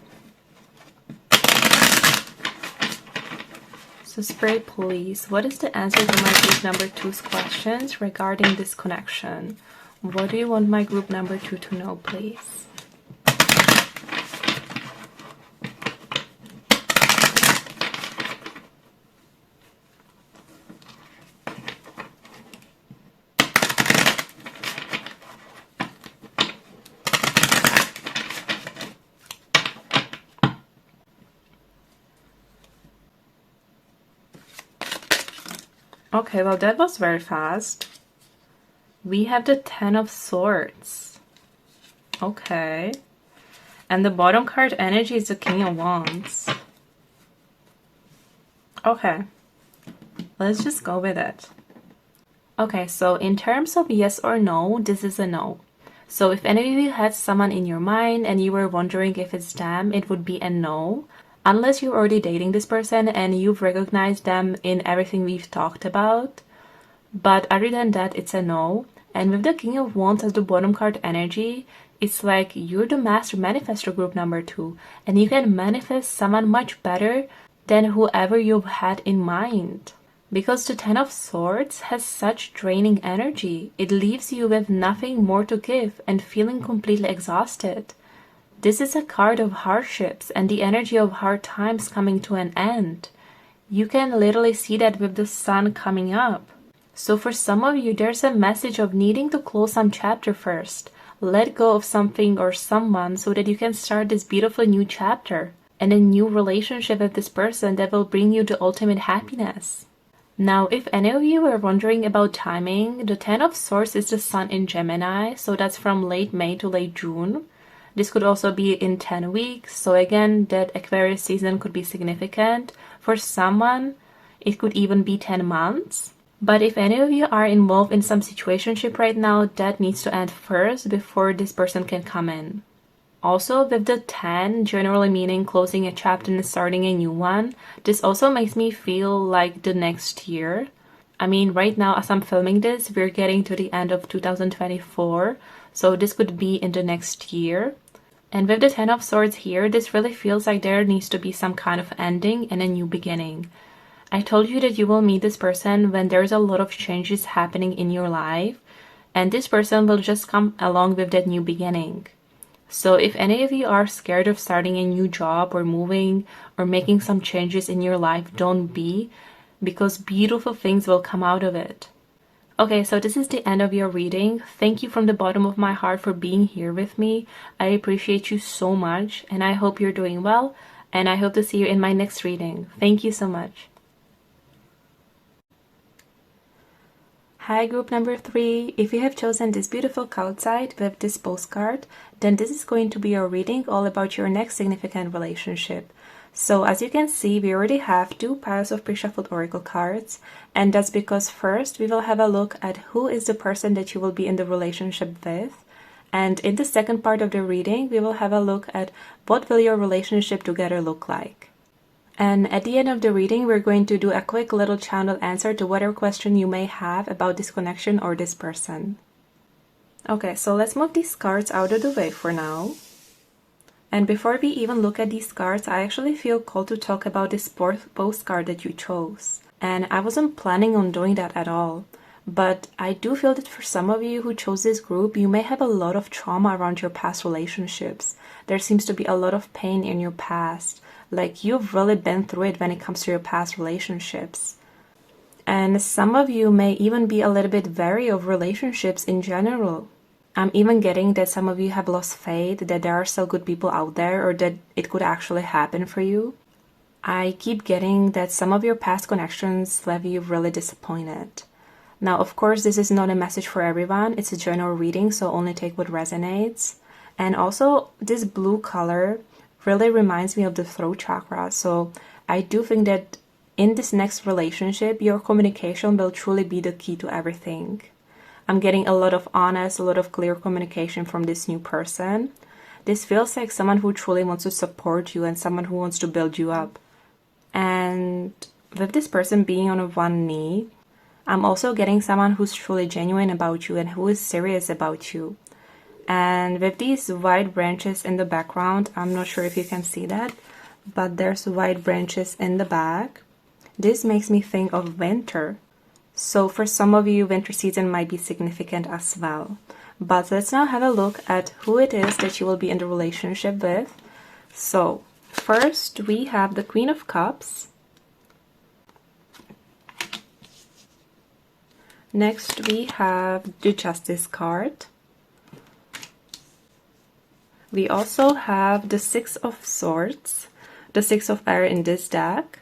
[SPEAKER 1] So Spirit, please, what is the answer to my group number 2's questions regarding this connection? What do you want my group number 2 to know, please? Okay, well, that was very fast. We have the Ten of Swords. Okay. And the bottom card energy is the King of Wands. Okay. Let's just go with it. Okay, so in terms of yes or no, this is a no. So if any of you had someone in your mind and you were wondering if it's them, it would be a no. Unless you're already dating this person and you've recognized them in everything we've talked about. But other than that, it's a no. And with the King of Wands as the bottom card energy, it's like you're the master manifestor group number 2. And you can manifest someone much better than whoever you've had in mind. Because the Ten of Swords has such draining energy. It leaves you with nothing more to give and feeling completely exhausted. This is a card of hardships and the energy of hard times coming to an end. You can literally see that with the sun coming up. So for some of you, there's a message of needing to close some chapter first. Let go of something or someone so that you can start this beautiful new chapter and a new relationship with this person that will bring you the ultimate happiness. Now, if any of you are wondering about timing, the Ten of Swords is the Sun in Gemini, so that's from late May to late June. This could also be in 10 weeks, so again, that Aquarius season could be significant. For someone, it could even be 10 months. But if any of you are involved in some situationship right now, that needs to end first before this person can come in. Also, with the 10 generally meaning closing a chapter and starting a new one, this also makes me feel like the next year. I mean, right now as I'm filming this, we're getting to the end of 2024, so this could be in the next year. And with the Ten of Swords here, this really feels like there needs to be some kind of ending and a new beginning. I told you that you will meet this person when there's a lot of changes happening in your life, and this person will just come along with that new beginning. So if any of you are scared of starting a new job or moving or making some changes in your life, don't be, because beautiful things will come out of it. Okay, so this is the end of your reading. Thank you from the bottom of my heart for being here with me. I appreciate you so much, and I hope you're doing well, and I hope to see you in my next reading. Thank you so much. Hi group number 3, if you have chosen this beautiful card side with this postcard, then this is going to be your reading all about your next significant relationship. So as you can see, we already have 2 piles of pre-shuffled oracle cards, and that's because first we will have a look at who is the person that you will be in the relationship with, and in the second part of the reading we will have a look at what will your relationship together look like. And at the end of the reading, we're going to do a quick little channel answer to whatever question you may have about this connection or this person. Okay, so let's move these cards out of the way for now. And before we even look at these cards, I actually feel called to talk about this postcard that you chose. And I wasn't planning on doing that at all. But I do feel that for some of you who chose this group, you may have a lot of trauma around your past relationships. There seems to be a lot of pain in your past. Like you've really been through it when it comes to your past relationships. And some of you may even be a little bit wary of relationships in general. I'm even getting that some of you have lost faith that there are still good people out there or that it could actually happen for you. I keep getting that some of your past connections left you really disappointed. Now, of course, this is not a message for everyone. It's a general reading, so only take what resonates. And also, this blue color really reminds me of the throat chakra. So I do think that in this next relationship, your communication will truly be the key to everything. I'm getting a lot of honest, a lot of clear communication from this new person. This feels like someone who truly wants to support you and someone who wants to build you up. And with this person being on one knee, I'm also getting someone who's truly genuine about you and who is serious about you. And with these white branches in the background, I'm not sure if you can see that, but there's white branches in the back. This makes me think of winter. So for some of you, winter season might be significant as well. But let's now have a look at who it is that you will be in the relationship with. So first we have the Queen of Cups. Next we have the Justice card. We also have the Six of Swords, the Six of Air in this deck.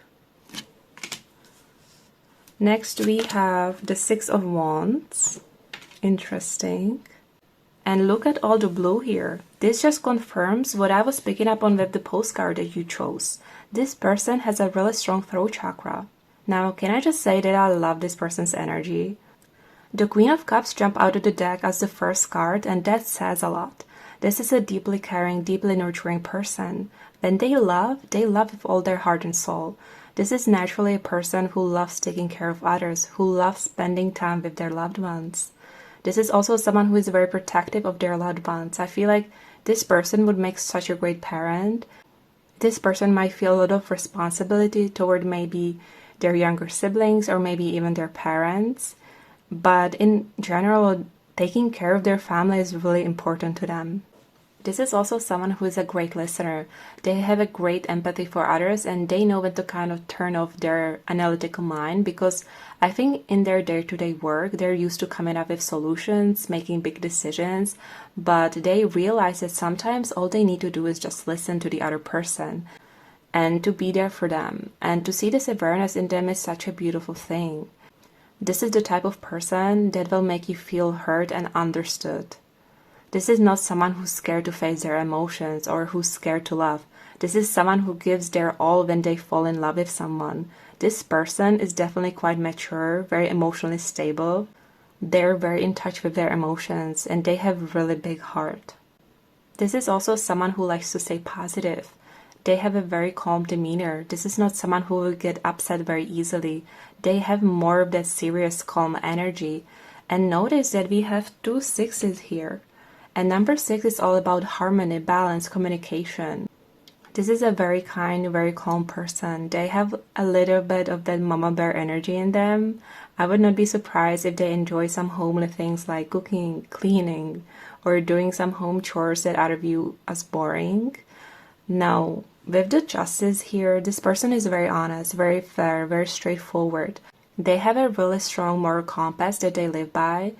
[SPEAKER 1] Next we have the Six of Wands. Interesting. And look at all the blue here. This just confirms what I was picking up on with the postcard that you chose. This person has a really strong throat chakra. Now, can I just say that I love this person's energy? The Queen of Cups jumped out of the deck as the first card, and that says a lot. This is a deeply caring, deeply nurturing person. When they love with all their heart and soul. This is naturally a person who loves taking care of others, who loves spending time with their loved ones. This is also someone who is very protective of their loved ones. I feel like this person would make such a great parent. This person might feel a lot of responsibility toward maybe their younger siblings or maybe even their parents. But in general, taking care of their family is really important to them. This is also someone who is a great listener. They have a great empathy for others and they know when to kind of turn off their analytical mind, because I think in their day-to-day work, they're used to coming up with solutions, making big decisions, but they realize that sometimes all they need to do is just listen to the other person and to be there for them. And to see this awareness in them is such a beautiful thing. This is the type of person that will make you feel heard and understood. This is not someone who's scared to face their emotions or who's scared to love. This is someone who gives their all when they fall in love with someone. This person is definitely quite mature, very emotionally stable. They're very in touch with their emotions and they have a really big heart. This is also someone who likes to stay positive. They have a very calm demeanor. This is not someone who will get upset very easily. They have more of that serious, calm energy. And notice that we have 2 sixes here. And number 6 is all about harmony, balance, communication. This is a very kind, very calm person. They have a little bit of that mama bear energy in them. I would not be surprised if they enjoy some homely things like cooking, cleaning, or doing some home chores that other view as boring. Now, with the Justice here, this person is very honest, very fair, very straightforward. They have a really strong moral compass that they live by.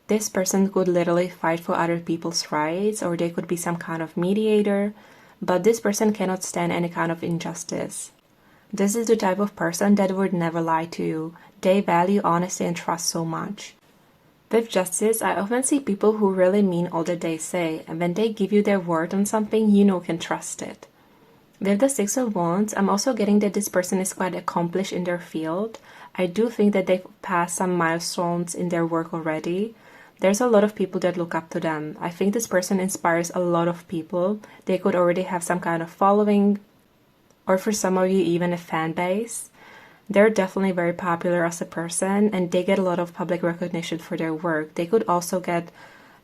[SPEAKER 1] This person could literally fight for other people's rights, or they could be some kind of mediator, but this person cannot stand any kind of injustice. This is the type of person that would never lie to you. They value honesty and trust so much. With Justice, I often see people who really mean all that they say, and when they give you their word on something, you know can trust it. With the Six of Wands, I'm also getting that this person is quite accomplished in their field. I do think that they've passed some milestones in their work already. There's a lot of people that look up to them. I think this person inspires a lot of people. They could already have some kind of following, or for some of you, even a fan base. They're definitely very popular as a person, and they get a lot of public recognition for their work. They could also get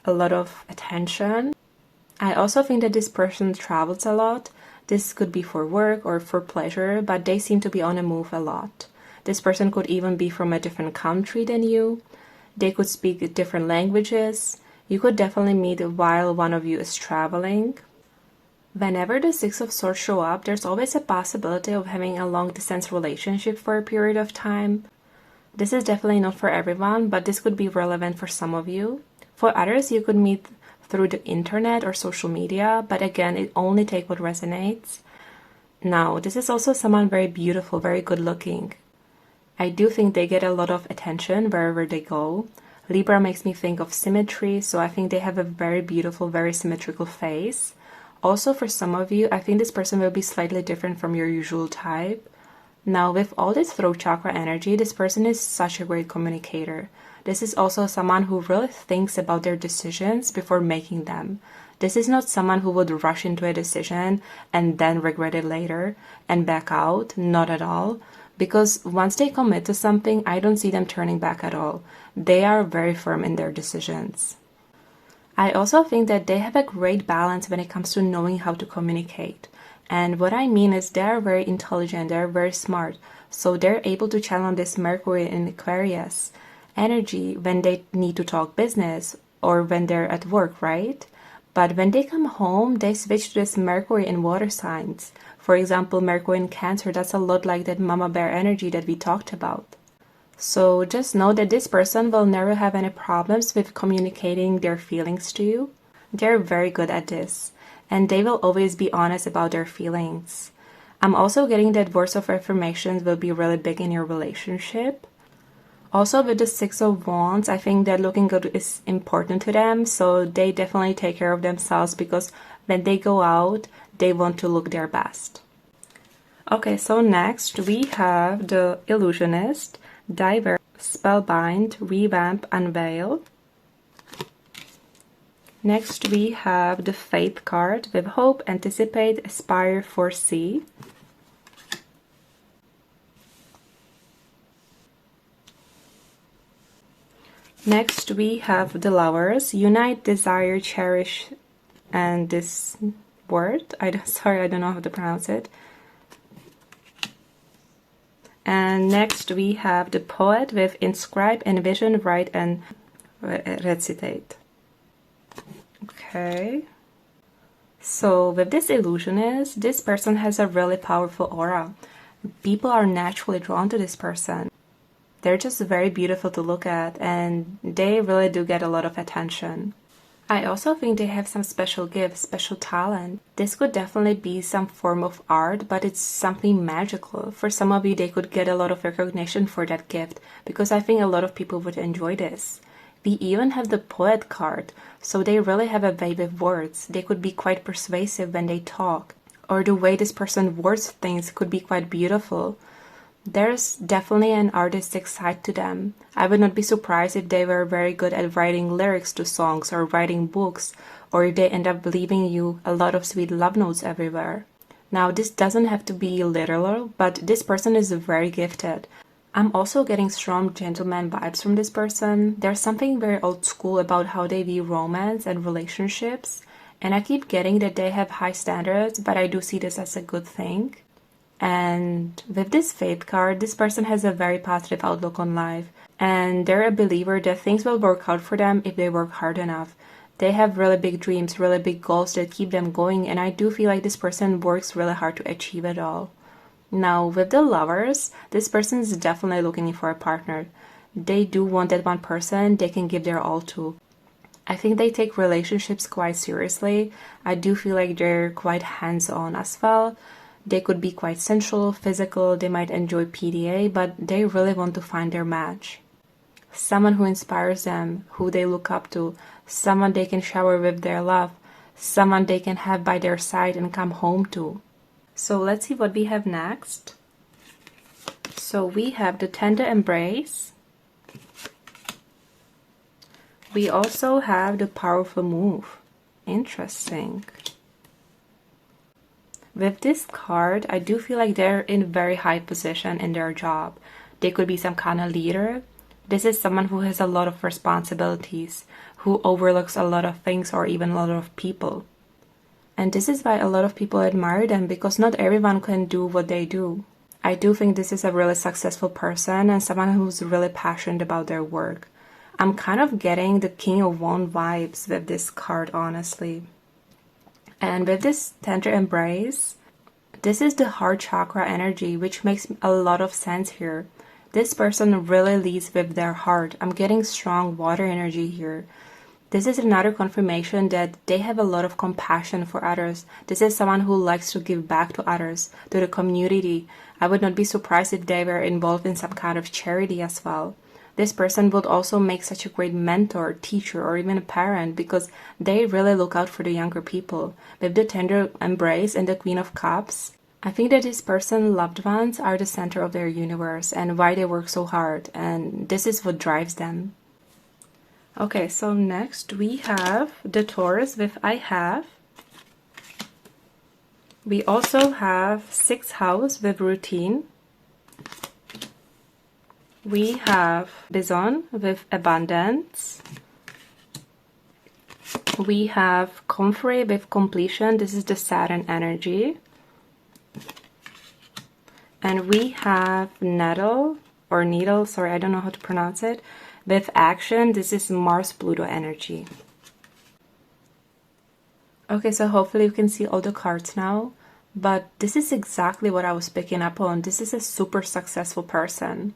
[SPEAKER 1] a lot of attention. I also think that this person travels a lot. This could be for work or for pleasure, but they seem to be on the move a lot. This person could even be from a different country than you. They could speak different languages. You could definitely meet while one of you is traveling. Whenever the Six of Swords show up, there's always a possibility of having a long-distance relationship for a period of time. This is definitely not for everyone, but this could be relevant for some of you. For others, you could meet through the internet or social media, but again, it only takes what resonates. Now, this is also someone very beautiful, very good-looking. I do think they get a lot of attention wherever they go. Libra makes me think of symmetry, so I think they have a very beautiful, very symmetrical face. Also, for some of you, I think this person will be slightly different from your usual type. Now, with all this throat chakra energy, this person is such a great communicator. This is also someone who really thinks about their decisions before making them. This is not someone who would rush into a decision and then regret it later and back out. Not at all. Because once they commit to something, I don't see them turning back at all. They are very firm in their decisions. I also think that they have a great balance when it comes to knowing how to communicate. And what I mean is they're very intelligent, they're very smart. So they're able to channel this Mercury in Aquarius energy when they need to talk business or when they're at work, right? But when they come home, they switch to this Mercury in water signs. For example, Mercury in Cancer, that's a lot like that mama bear energy that we talked about. So just know that this person will never have any problems with communicating their feelings to you. They're very good at this, and they will always be honest about their feelings. I'm also getting that words of affirmations will be really big in your relationship. Also with the Six of Wands, I think that looking good is important to them, so they definitely take care of themselves because when they go out, they want to look their best. Okay, so next we have the Illusionist, Diver, Spellbind, Revamp, Unveil. Next we have the Faith card with Hope, Anticipate, Aspire, Foresee. Next we have the Lovers, Unite, Desire, Cherish, and this word, sorry, I don't know how to pronounce it. And next we have the Poet with Inscribe, Envision, Write, and Recitate. Okay. So with this Illusionist, this person has a really powerful aura. People are naturally drawn to this person. They're just very beautiful to look at, and they really do get a lot of attention. I also think they have some special gifts, special talent. This could definitely be some form of art, but it's something magical. For some of you, they could get a lot of recognition for that gift, because I think a lot of people would enjoy this. We even have the Poet card, so they really have a way with words. They could be quite persuasive when they talk, or the way this person words things could be quite beautiful. There's definitely an artistic side to them. I would not be surprised if they were very good at writing lyrics to songs or writing books, or if they end up leaving you a lot of sweet love notes everywhere. Now, this doesn't have to be literal, but this person is very gifted. I'm also getting strong gentleman vibes from this person. There's something very old school about how they view romance and relationships, and I keep getting that they have high standards, but I do see this as a good thing. And with this Faith card, this person has a very positive outlook on life, and they're a believer that things will work out for them if they work hard enough. They have really big dreams, really big goals that keep them going, and I do feel like this person works really hard to achieve it all. Now, with the Lovers, this person is definitely looking for a partner. They do want that one person they can give their all to. I think they take relationships quite seriously. I do feel like they're quite hands-on as well. They could be quite sensual, physical, they might enjoy PDA, but they really want to find their match. Someone who inspires them, who they look up to, someone they can shower with their love, someone they can have by their side and come home to. So let's see what we have next. So we have the Tender Embrace. We also have the Powerful Move. Interesting. With this card, I do feel like they're in very high position in their job. They could be some kind of leader. This is someone who has a lot of responsibilities, who overlooks a lot of things or even a lot of people. And this is why a lot of people admire them, because not everyone can do what they do. I do think this is a really successful person and someone who's really passionate about their work. I'm kind of getting the King of Wands vibes with this card, honestly. And with this Tender Embrace, this is the heart chakra energy, which makes a lot of sense here. This person really leads with their heart. I'm getting strong water energy here. This is another confirmation that they have a lot of compassion for others. This is someone who likes to give back to others, to the community. I would not be surprised if they were involved in some kind of charity as well. This person would also make such a great mentor, teacher, or even a parent, because they really look out for the younger people. With the Tender Embrace and the Queen of Cups, I think that this person's loved ones are the center of their universe and why they work so hard, and this is what drives them. Okay, so next we have the Taurus with I have. We also have 6th house with routine. We have Bison with abundance. We have Comfrey with completion. This is the Saturn energy. And we have Needle, sorry, I don't know how to pronounce it, with action. This is Mars-Pluto energy. Okay, so hopefully you can see all the cards now. But this is exactly what I was picking up on. This is a super successful person.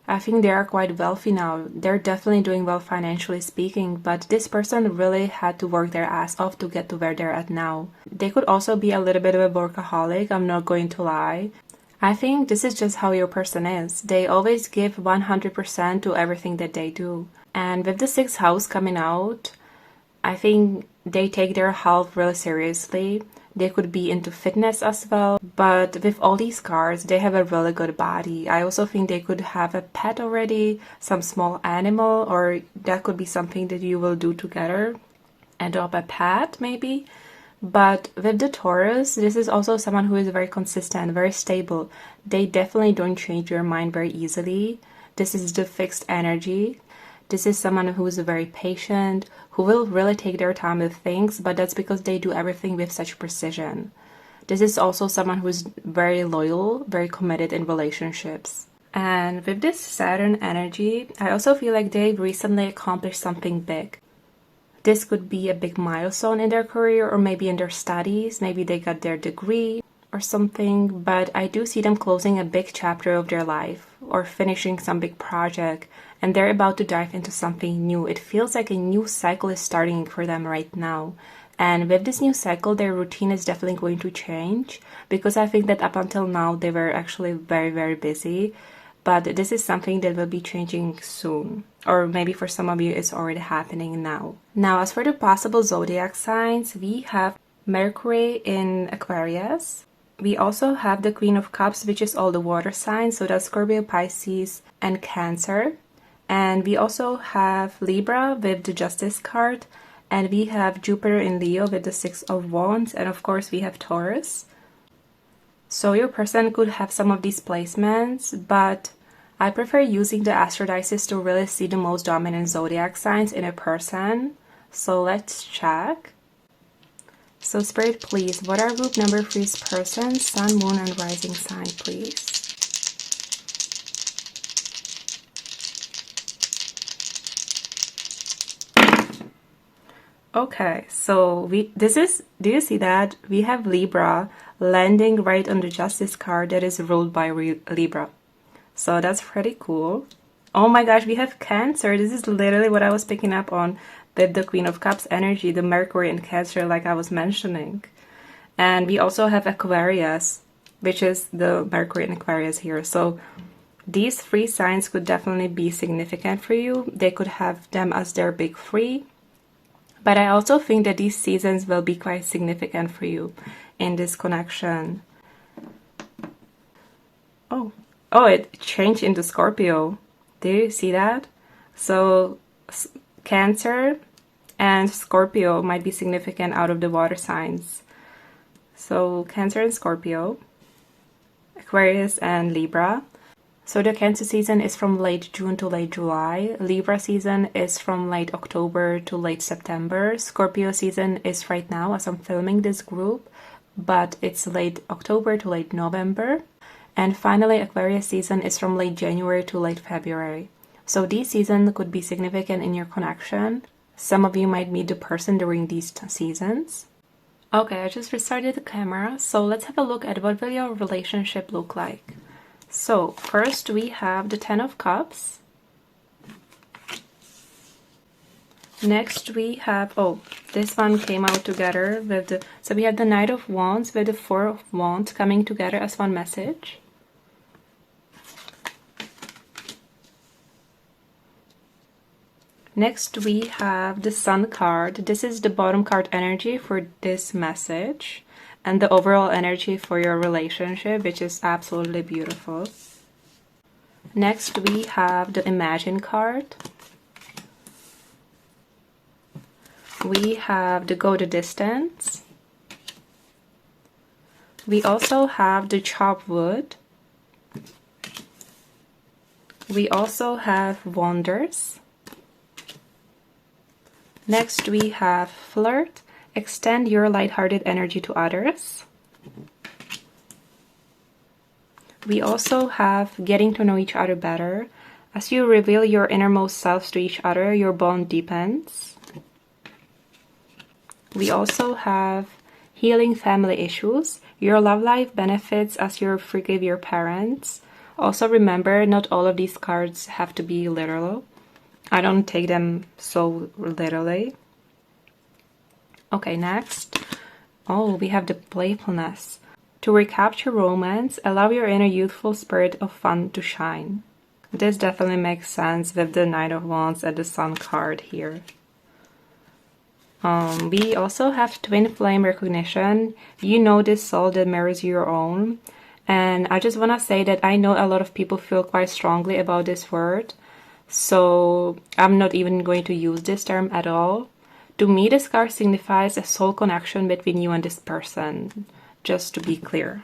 [SPEAKER 1] I think they are quite wealthy now. They're definitely doing well financially speaking, but this person really had to work their ass off to get to where they're at now. They could also be a little bit of a workaholic, I'm not going to lie. I think this is just how your person is. They always give 100% to everything that they do. And with the 6th house coming out, I think they take their health really seriously. They could be into fitness as well, but with all these cards, they have a really good body. I also think they could have a pet already, some small animal, or that could be something that you will do together. Adopt a pet, maybe. But with the Taurus, this is also someone who is very consistent, very stable. They definitely don't change their mind very easily. This is the fixed energy. This is someone who is very patient, who will really take their time with things, but that's because they do everything with such precision. This is also someone who is very loyal, very committed in relationships. And with this Saturn energy, I also feel like they've recently accomplished something big. This could be a big milestone in their career or maybe in their studies. Maybe they got their degree or something, but I do see them closing a big chapter of their life or finishing some big project, and they're about to dive into something new. It feels like a new cycle is starting for them right now. And with this new cycle, their routine is definitely going to change, because I think that up until now they were actually very, very busy. But this is something that will be changing soon. Or maybe for some of you it's already happening now. Now, as for the possible zodiac signs, we have Mercury in Aquarius. We also have the Queen of Cups, which is all the water signs. So that's Scorpio, Pisces, and Cancer. And we also have Libra with the Justice card. And we have Jupiter in Leo with the 6 of Wands. And of course we have Taurus. So your person could have some of these placements, but I prefer using the astrodices to really see the most dominant zodiac signs in a person. So let's check. So Spirit, please, what are group number for this person? Sun, Moon, and Rising sign, please. Okay, so do you see that? We have Libra landing right on the Justice card that is ruled by Libra. So that's pretty cool. Oh my gosh, we have Cancer. This is literally what I was picking up on with the Queen of Cups energy, the Mercury in Cancer, like I was mentioning. And we also have Aquarius, which is the Mercury in Aquarius here. So these 3 signs could definitely be significant for you. They could have them as their big 3. But I also think that these seasons will be quite significant for you in this connection. Oh, it changed into Scorpio. Do you see that? So Cancer and Scorpio might be significant out of the water signs. So Cancer and Scorpio, Aquarius and Libra. So the Cancer season is from late June to late July. Libra season is from late October to late September. Scorpio season is right now as I'm filming this group, but it's late October to late November. And finally, Aquarius season is from late January to late February. So these seasons could be significant in your connection. Some of you might meet the person during these seasons. Okay, I just restarted the camera. So let's have a look at what will your relationship look like. So first we have the 10 of Cups. Next we have, this one came out together with the, so we have the Knight of Wands with the 4 of Wands coming together as one message. Next we have the Sun card. This is the bottom card energy for this message and the overall energy for your relationship, which is absolutely beautiful. Next we have the Imagine card. We have the go the distance. We also have the chop wood. We also have wonders. Next we have flirt. Extend your lighthearted energy to others. We also have getting to know each other better. As you reveal your innermost selves to each other, your bond deepens. We also have healing family issues. Your love life benefits as you forgive your parents. Also remember, not all of these cards have to be literal. I don't take them so literally. Okay, next. Oh, we have the playfulness. To recapture romance, allow your inner youthful spirit of fun to shine. This definitely makes sense with the Knight of Wands and the Sun card here. We also have twin flame recognition. You know this soul that mirrors your own. And I just want to say that I know a lot of people feel quite strongly about this word. So I'm not even going to use this term at all. To me, this card signifies a soul connection between you and this person, just to be clear.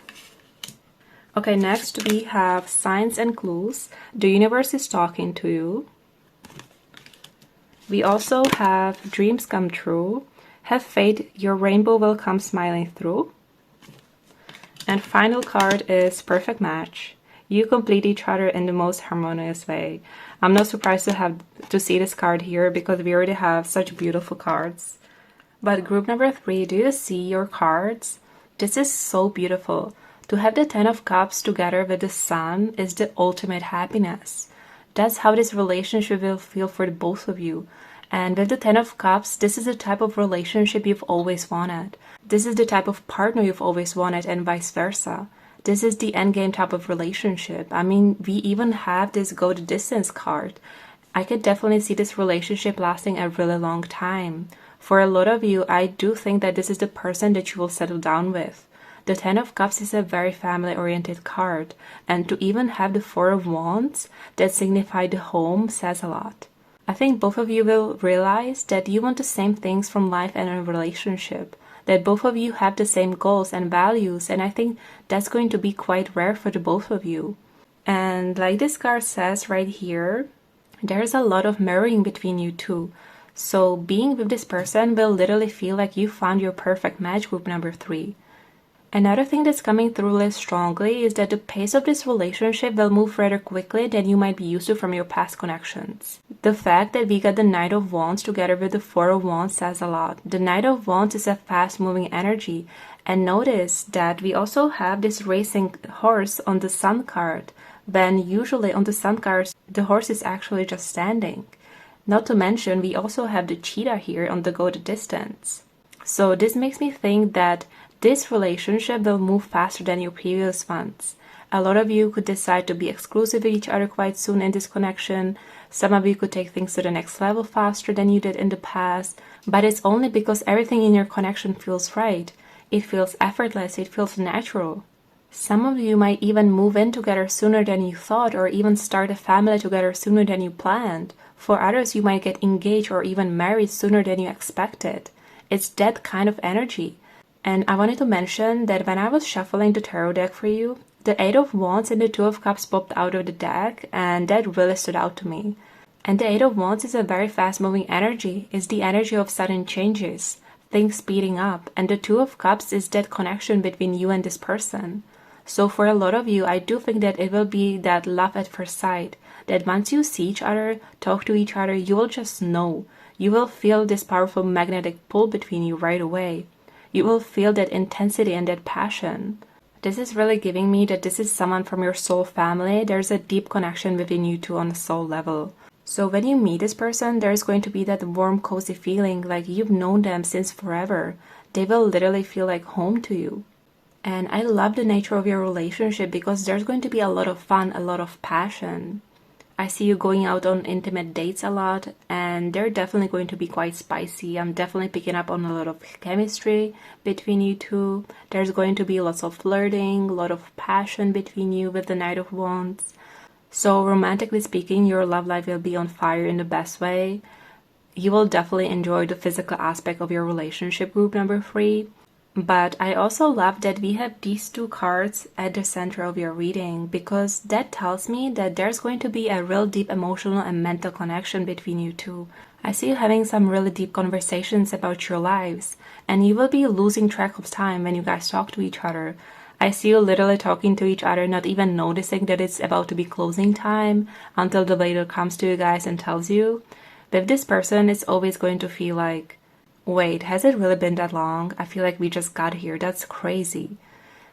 [SPEAKER 1] Okay, next we have signs and clues. The universe is talking to you. We also have dreams come true. Have faith, your rainbow will come smiling through. And final card is perfect match. You complete each other in the most harmonious way. I'm not surprised to see this card here because we already have such beautiful cards. But group number 3, do you see your cards? This is so beautiful. To have the 10 of Cups together with the Sun is the ultimate happiness. That's how this relationship will feel for the both of you. And with the 10 of Cups, this is the type of relationship you've always wanted. This is the type of partner you've always wanted, and vice versa. This is the endgame type of relationship. I mean, we even have this go the distance card. I could definitely see this relationship lasting a really long time. For a lot of you, I do think that this is the person that you will settle down with. The 10 of Cups is a very family-oriented card, and to even have the 4 of Wands that signify the home says a lot. I think both of you will realize that you want the same things from life and a relationship, that both of you have the same goals and values, and I think that's going to be quite rare for the both of you. And like this card says right here, there's a lot of mirroring between you two. So being with this person will literally feel like you found your perfect match, group number 3. Another thing that's coming through less strongly is that the pace of this relationship will move rather quickly than you might be used to from your past connections. The fact that we got the Knight of Wands together with the 4 of Wands says a lot. The Knight of Wands is a fast-moving energy, and notice that we also have this racing horse on the Sun card, when usually on the Sun cards the horse is actually just standing. Not to mention we also have the cheetah here on the go the distance. So this makes me think that this relationship will move faster than your previous ones. A lot of you could decide to be exclusive with each other quite soon in this connection. Some of you could take things to the next level faster than you did in the past. But it's only because everything in your connection feels right. It feels effortless, it feels natural. Some of you might even move in together sooner than you thought, or even start a family together sooner than you planned. For others, you might get engaged or even married sooner than you expected. It's that kind of energy. And I wanted to mention that when I was shuffling the tarot deck for you, the 8 of Wands and the 2 of Cups popped out of the deck, and that really stood out to me. And the 8 of Wands is a very fast-moving energy. It's the energy of sudden changes, things speeding up, and the 2 of Cups is that connection between you and this person. So for a lot of you, I do think that it will be that love at first sight, that once you see each other, talk to each other, you will just know. You will feel this powerful magnetic pull between you right away. You will feel that intensity and that passion. This is really giving me that this is someone from your soul family. There's a deep connection between you two on a soul level. So when you meet this person, there's going to be that warm, cozy feeling like you've known them since forever. They will literally feel like home to you. And I love the nature of your relationship because there's going to be a lot of fun, a lot of passion. I see you going out on intimate dates a lot, and they're definitely going to be quite spicy. I'm definitely picking up on a lot of chemistry between you two. There's going to be lots of flirting, a lot of passion between you with the Knight of Wands. So romantically speaking, your love life will be on fire in the best way. you will definitely enjoy the physical aspect of your relationship, group number 3. But I also love that we have these two cards at the center of your reading, because that tells me that there's going to be a real deep emotional and mental connection between you two. I see you having some really deep conversations about your lives, and you will be losing track of time when you guys talk to each other. I see you literally talking to each other, not even noticing that it's about to be closing time until the waiter comes to you guys and tells you. With this person, it's always going to feel like, wait, has it really been that long? I feel like we just got here. That's crazy.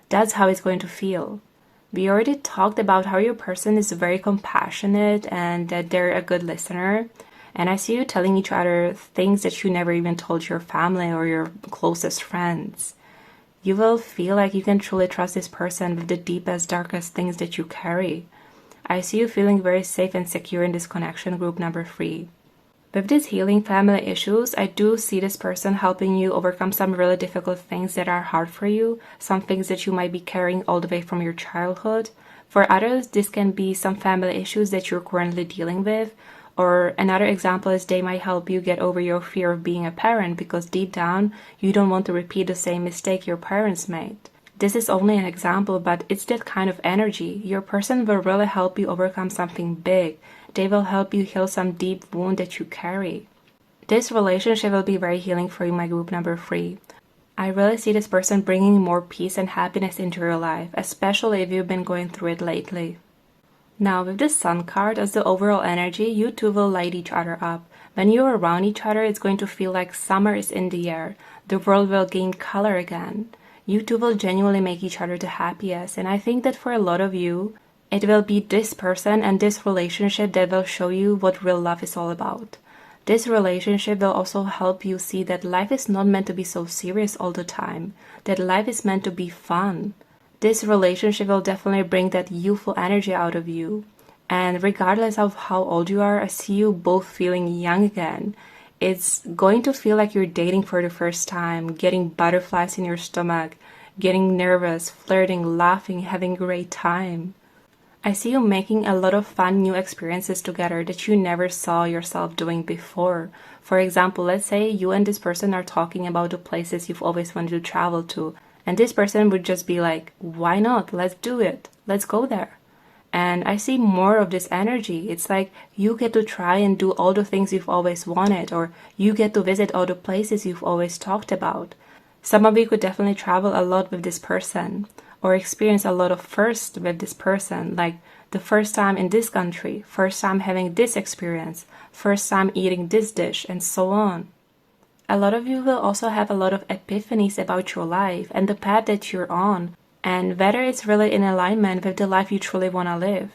[SPEAKER 1] That's how it's going to feel. We already talked about how your person is very compassionate and that they're a good listener. And I see you telling each other things that you never even told your family or your closest friends. You will feel like you can truly trust this person with the deepest, darkest things that you carry. I see you feeling very safe and secure in this connection, group number 3. With these healing family issues, I do see this person helping you overcome some really difficult things that are hard for you, some things that you might be carrying all the way from your childhood. For others, this can be some family issues that you're currently dealing with, or another example is they might help you get over your fear of being a parent because deep down, you don't want to repeat the same mistake your parents made. This is only an example, but it's that kind of energy. Your person will really help you overcome something big. They will help you heal some deep wound that you carry. This relationship will be very healing for you, my group number 3. I really see this person bringing more peace and happiness into your life, especially if you've been going through it lately. Now, with the Sun card as the overall energy, you two will light each other up. When you're around each other, it's going to feel like summer is in the air. The world will gain color again. You two will genuinely make each other the happiest, and I think that for a lot of you, it will be this person and this relationship that will show you what real love is all about. This relationship will also help you see that life is not meant to be so serious all the time, that life is meant to be fun. This relationship will definitely bring that youthful energy out of you. And regardless of how old you are, I see you both feeling young again. It's going to feel like you're dating for the first time, getting butterflies in your stomach, getting nervous, flirting, laughing, having a great time. I see you making a lot of fun new experiences together that you never saw yourself doing before. For example, let's say you and this person are talking about the places you've always wanted to travel to, and this person would just be like, why not? Let's do it. Let's go there. And I see more of this energy. It's like you get to try and do all the things you've always wanted, or you get to visit all the places you've always talked about. Some of you could definitely travel a lot with this person, or experience a lot of firsts with this person, like the first time in this country, first time having this experience, first time eating this dish, and so on. A lot of you will also have a lot of epiphanies about your life and the path that you're on, and whether it's really in alignment with the life you truly want to live.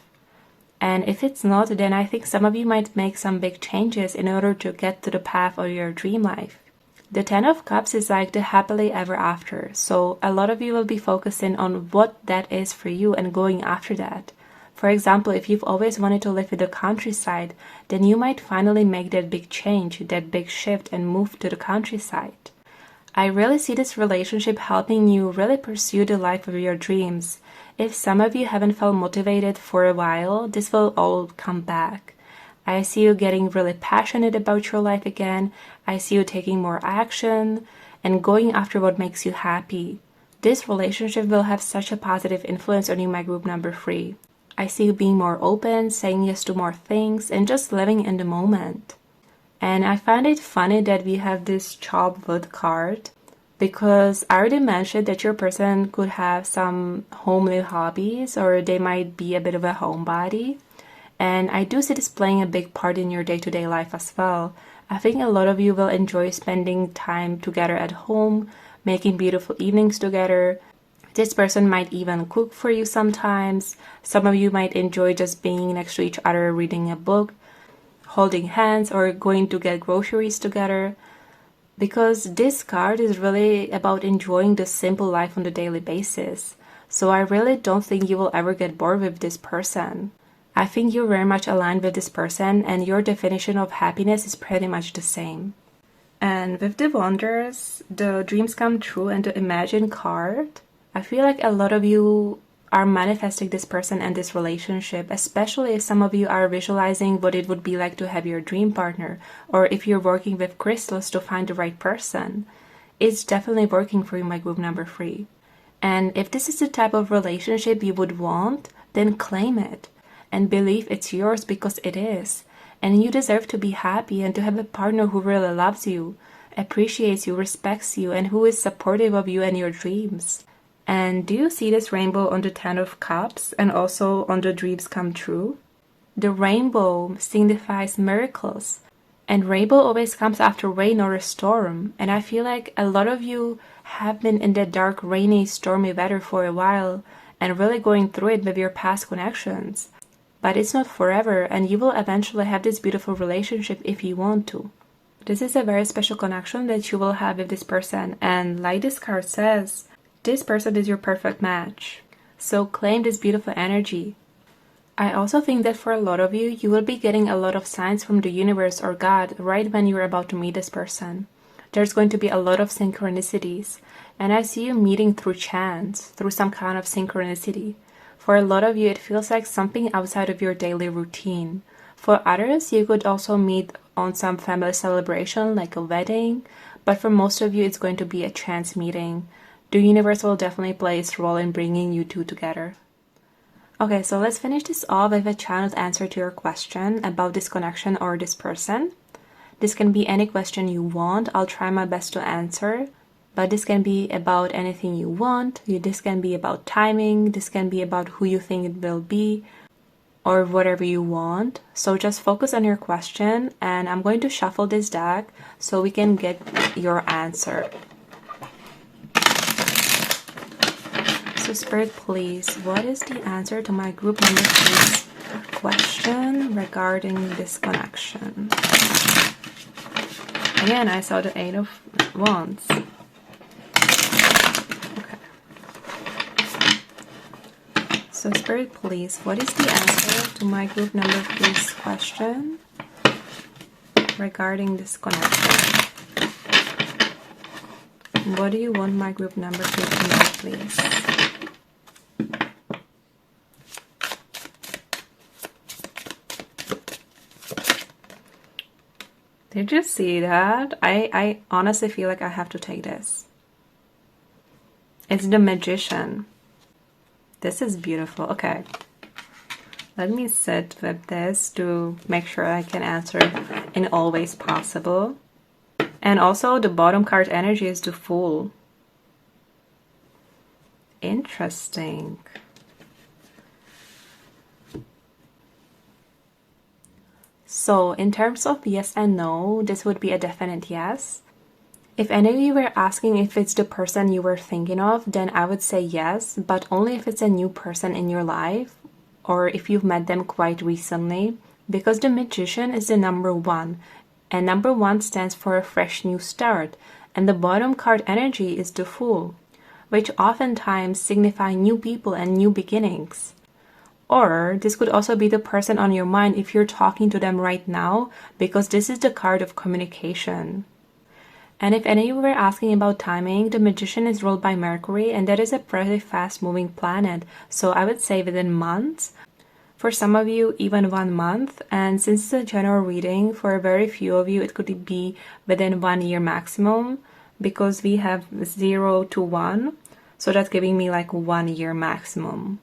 [SPEAKER 1] And if it's not, then I think some of you might make some big changes in order to get to the path of your dream life. The 10 of Cups is like the happily ever after, so a lot of you will be focusing on what that is for you and going after that. For example, if you've always wanted to live in the countryside, then you might finally make that big change, that big shift, and move to the countryside. I really see this relationship helping you really pursue the life of your dreams. If some of you haven't felt motivated for a while, this will all come back. I see you getting really passionate about your life again. I see you taking more action and going after what makes you happy. This relationship will have such a positive influence on you, my group number 3. I see you being more open, saying yes to more things, and just living in the moment. And I find it funny that we have this chopped wood card, because I already mentioned that your person could have some homely hobbies, or they might be a bit of a homebody. And I do see this playing a big part in your day-to-day life as well. I think a lot of you will enjoy spending time together at home, making beautiful evenings together. This person might even cook for you sometimes. Some of you might enjoy just being next to each other, reading a book, holding hands, or going to get groceries together. Because this card is really about enjoying the simple life on a daily basis. So I really don't think you will ever get bored with this person. I think you're very much aligned with this person, and your definition of happiness is pretty much the same. And with the Wonders, the dreams come true, and the Imagine card, I feel like a lot of you are manifesting this person and this relationship, especially if some of you are visualizing what it would be like to have your dream partner, or if you're working with crystals to find the right person. It's definitely working for you, my group number 3. And if this is the type of relationship you would want, then claim it and believe it's yours, because it is. And you deserve to be happy and to have a partner who really loves you, appreciates you, respects you, and who is supportive of you and your dreams. And do you see this rainbow on the 10 of Cups and also on the dreams come true? The rainbow signifies miracles. And rainbow always comes after rain or a storm. And I feel like a lot of you have been in that dark, rainy, stormy weather for a while and really going through it with your past connections. But it's not forever, and you will eventually have this beautiful relationship if you want to. This is a very special connection that you will have with this person. And like this card says, this person is your perfect match. So claim this beautiful energy. I also think that for a lot of you, you will be getting a lot of signs from the universe or God right when you're about to meet this person. There's going to be a lot of synchronicities, and I see you meeting through chance, through some kind of synchronicity. For a lot of you, it feels like something outside of your daily routine. For others, you could also meet on some family celebration like a wedding, but for most of you, it's going to be a chance meeting. The universe will definitely play its role in bringing you two together. Okay, so let's finish this off with a channeled answer to your question about this connection or this person. This can be any question you want. I'll try my best to answer. But this can be about anything you want. This can be about timing. This can be about who you think it will be, or whatever you want. So just focus on your question, and I'm going to shuffle this deck so we can get your answer. So Spirit, please, what is the answer to my group number 3's question regarding this connection? Again, I saw the 8 of Wands. Okay. So Spirit, please, what is the answer to my group number 3's question regarding this connection? What do you want my group number 3 to know, please? Did you see that? I honestly feel like I have to take this. It's the Magician. This is beautiful. Okay. Let me sit with this to make sure I can answer in all ways possible. And also the bottom card energy is the Fool. Interesting. So in terms of yes and no, this would be a definite yes. If any of you were asking if it's the person you were thinking of, then I would say yes, but only if it's a new person in your life or if you've met them quite recently, because the Magician is the number 1, and number 1 stands for a fresh new start, and the bottom card energy is the Fool, which oftentimes signify new people and new beginnings. Or this could also be the person on your mind if you're talking to them right now, because this is the card of communication. And if any of you were asking about timing, the Magician is ruled by Mercury, and that is a pretty fast moving planet. So I would say within months. For some of you, even 1 month. And since it's a general reading, for very few of you, it could be within 1 year maximum, because we have 0 to 1. So that's giving me like 1 year maximum.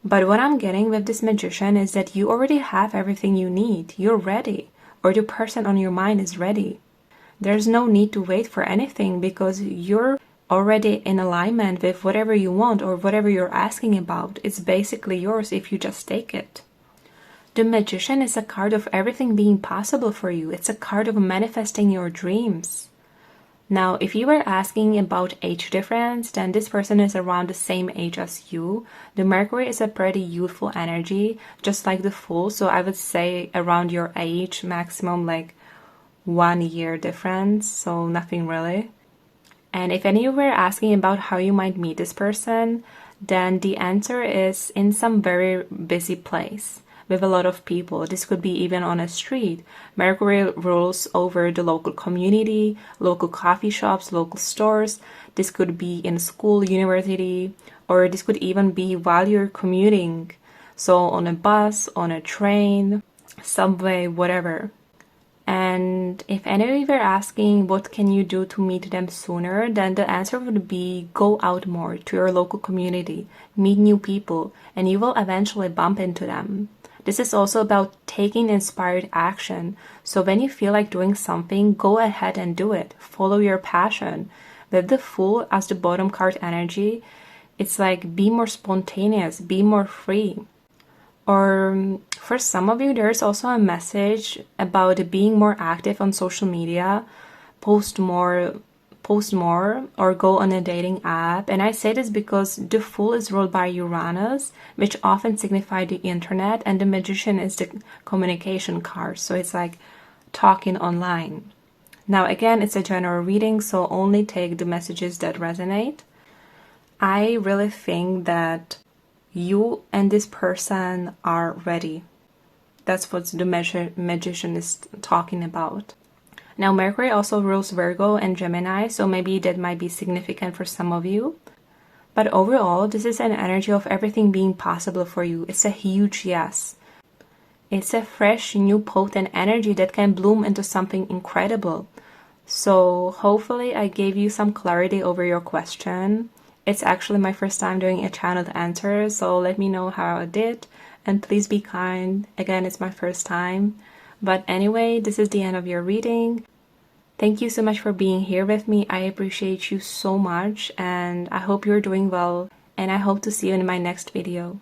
[SPEAKER 1] But what I'm getting with this Magician is that you already have everything you need. You're ready. Or the person on your mind is ready. There's no need to wait for anything, because you're already in alignment with whatever you want or whatever you're asking about. It's basically yours if you just take it. The Magician is a card of everything being possible for you. It's a card of manifesting your dreams. Now, if you were asking about age difference, then this person is around the same age as you. The Mercury is a pretty youthful energy, just like the Fool. So I would say around your age, maximum like 1 year difference. So nothing really. And if any of you were asking about how you might meet this person, then the answer is in some very busy place with a lot of people. This could be even on a street. Mercury rules over the local community, local coffee shops, local stores. This could be in school, university, or this could even be while you're commuting. So on a bus, on a train, subway, whatever. And if any of you are asking what can you do to meet them sooner, then the answer would be go out more to your local community, meet new people, and you will eventually bump into them. This is also about taking inspired action. So when you feel like doing something, go ahead and do it. Follow your passion. With the Fool as the bottom card energy, it's like be more spontaneous, be more free. Or for some of you, there's also a message about being more active on social media, post more, or go on a dating app. And I say this because the Fool is ruled by Uranus, which often signify the internet, and the Magician is the communication card. So it's like talking online. Now again, it's a general reading, so only take the messages that resonate. I really think that you and this person are ready. That's what the Magician is talking about. Now, Mercury also rules Virgo and Gemini, so maybe that might be significant for some of you. But overall, this is an energy of everything being possible for you. It's a huge yes. It's a fresh, new, potent energy that can bloom into something incredible. So hopefully I gave you some clarity over your question. It's actually my first time doing a channeled answer, so let me know how I did, and please be kind. Again, it's my first time. But anyway, this is the end of your reading. Thank you so much for being here with me. I appreciate you so much, and I hope you're doing well, and I hope to see you in my next video.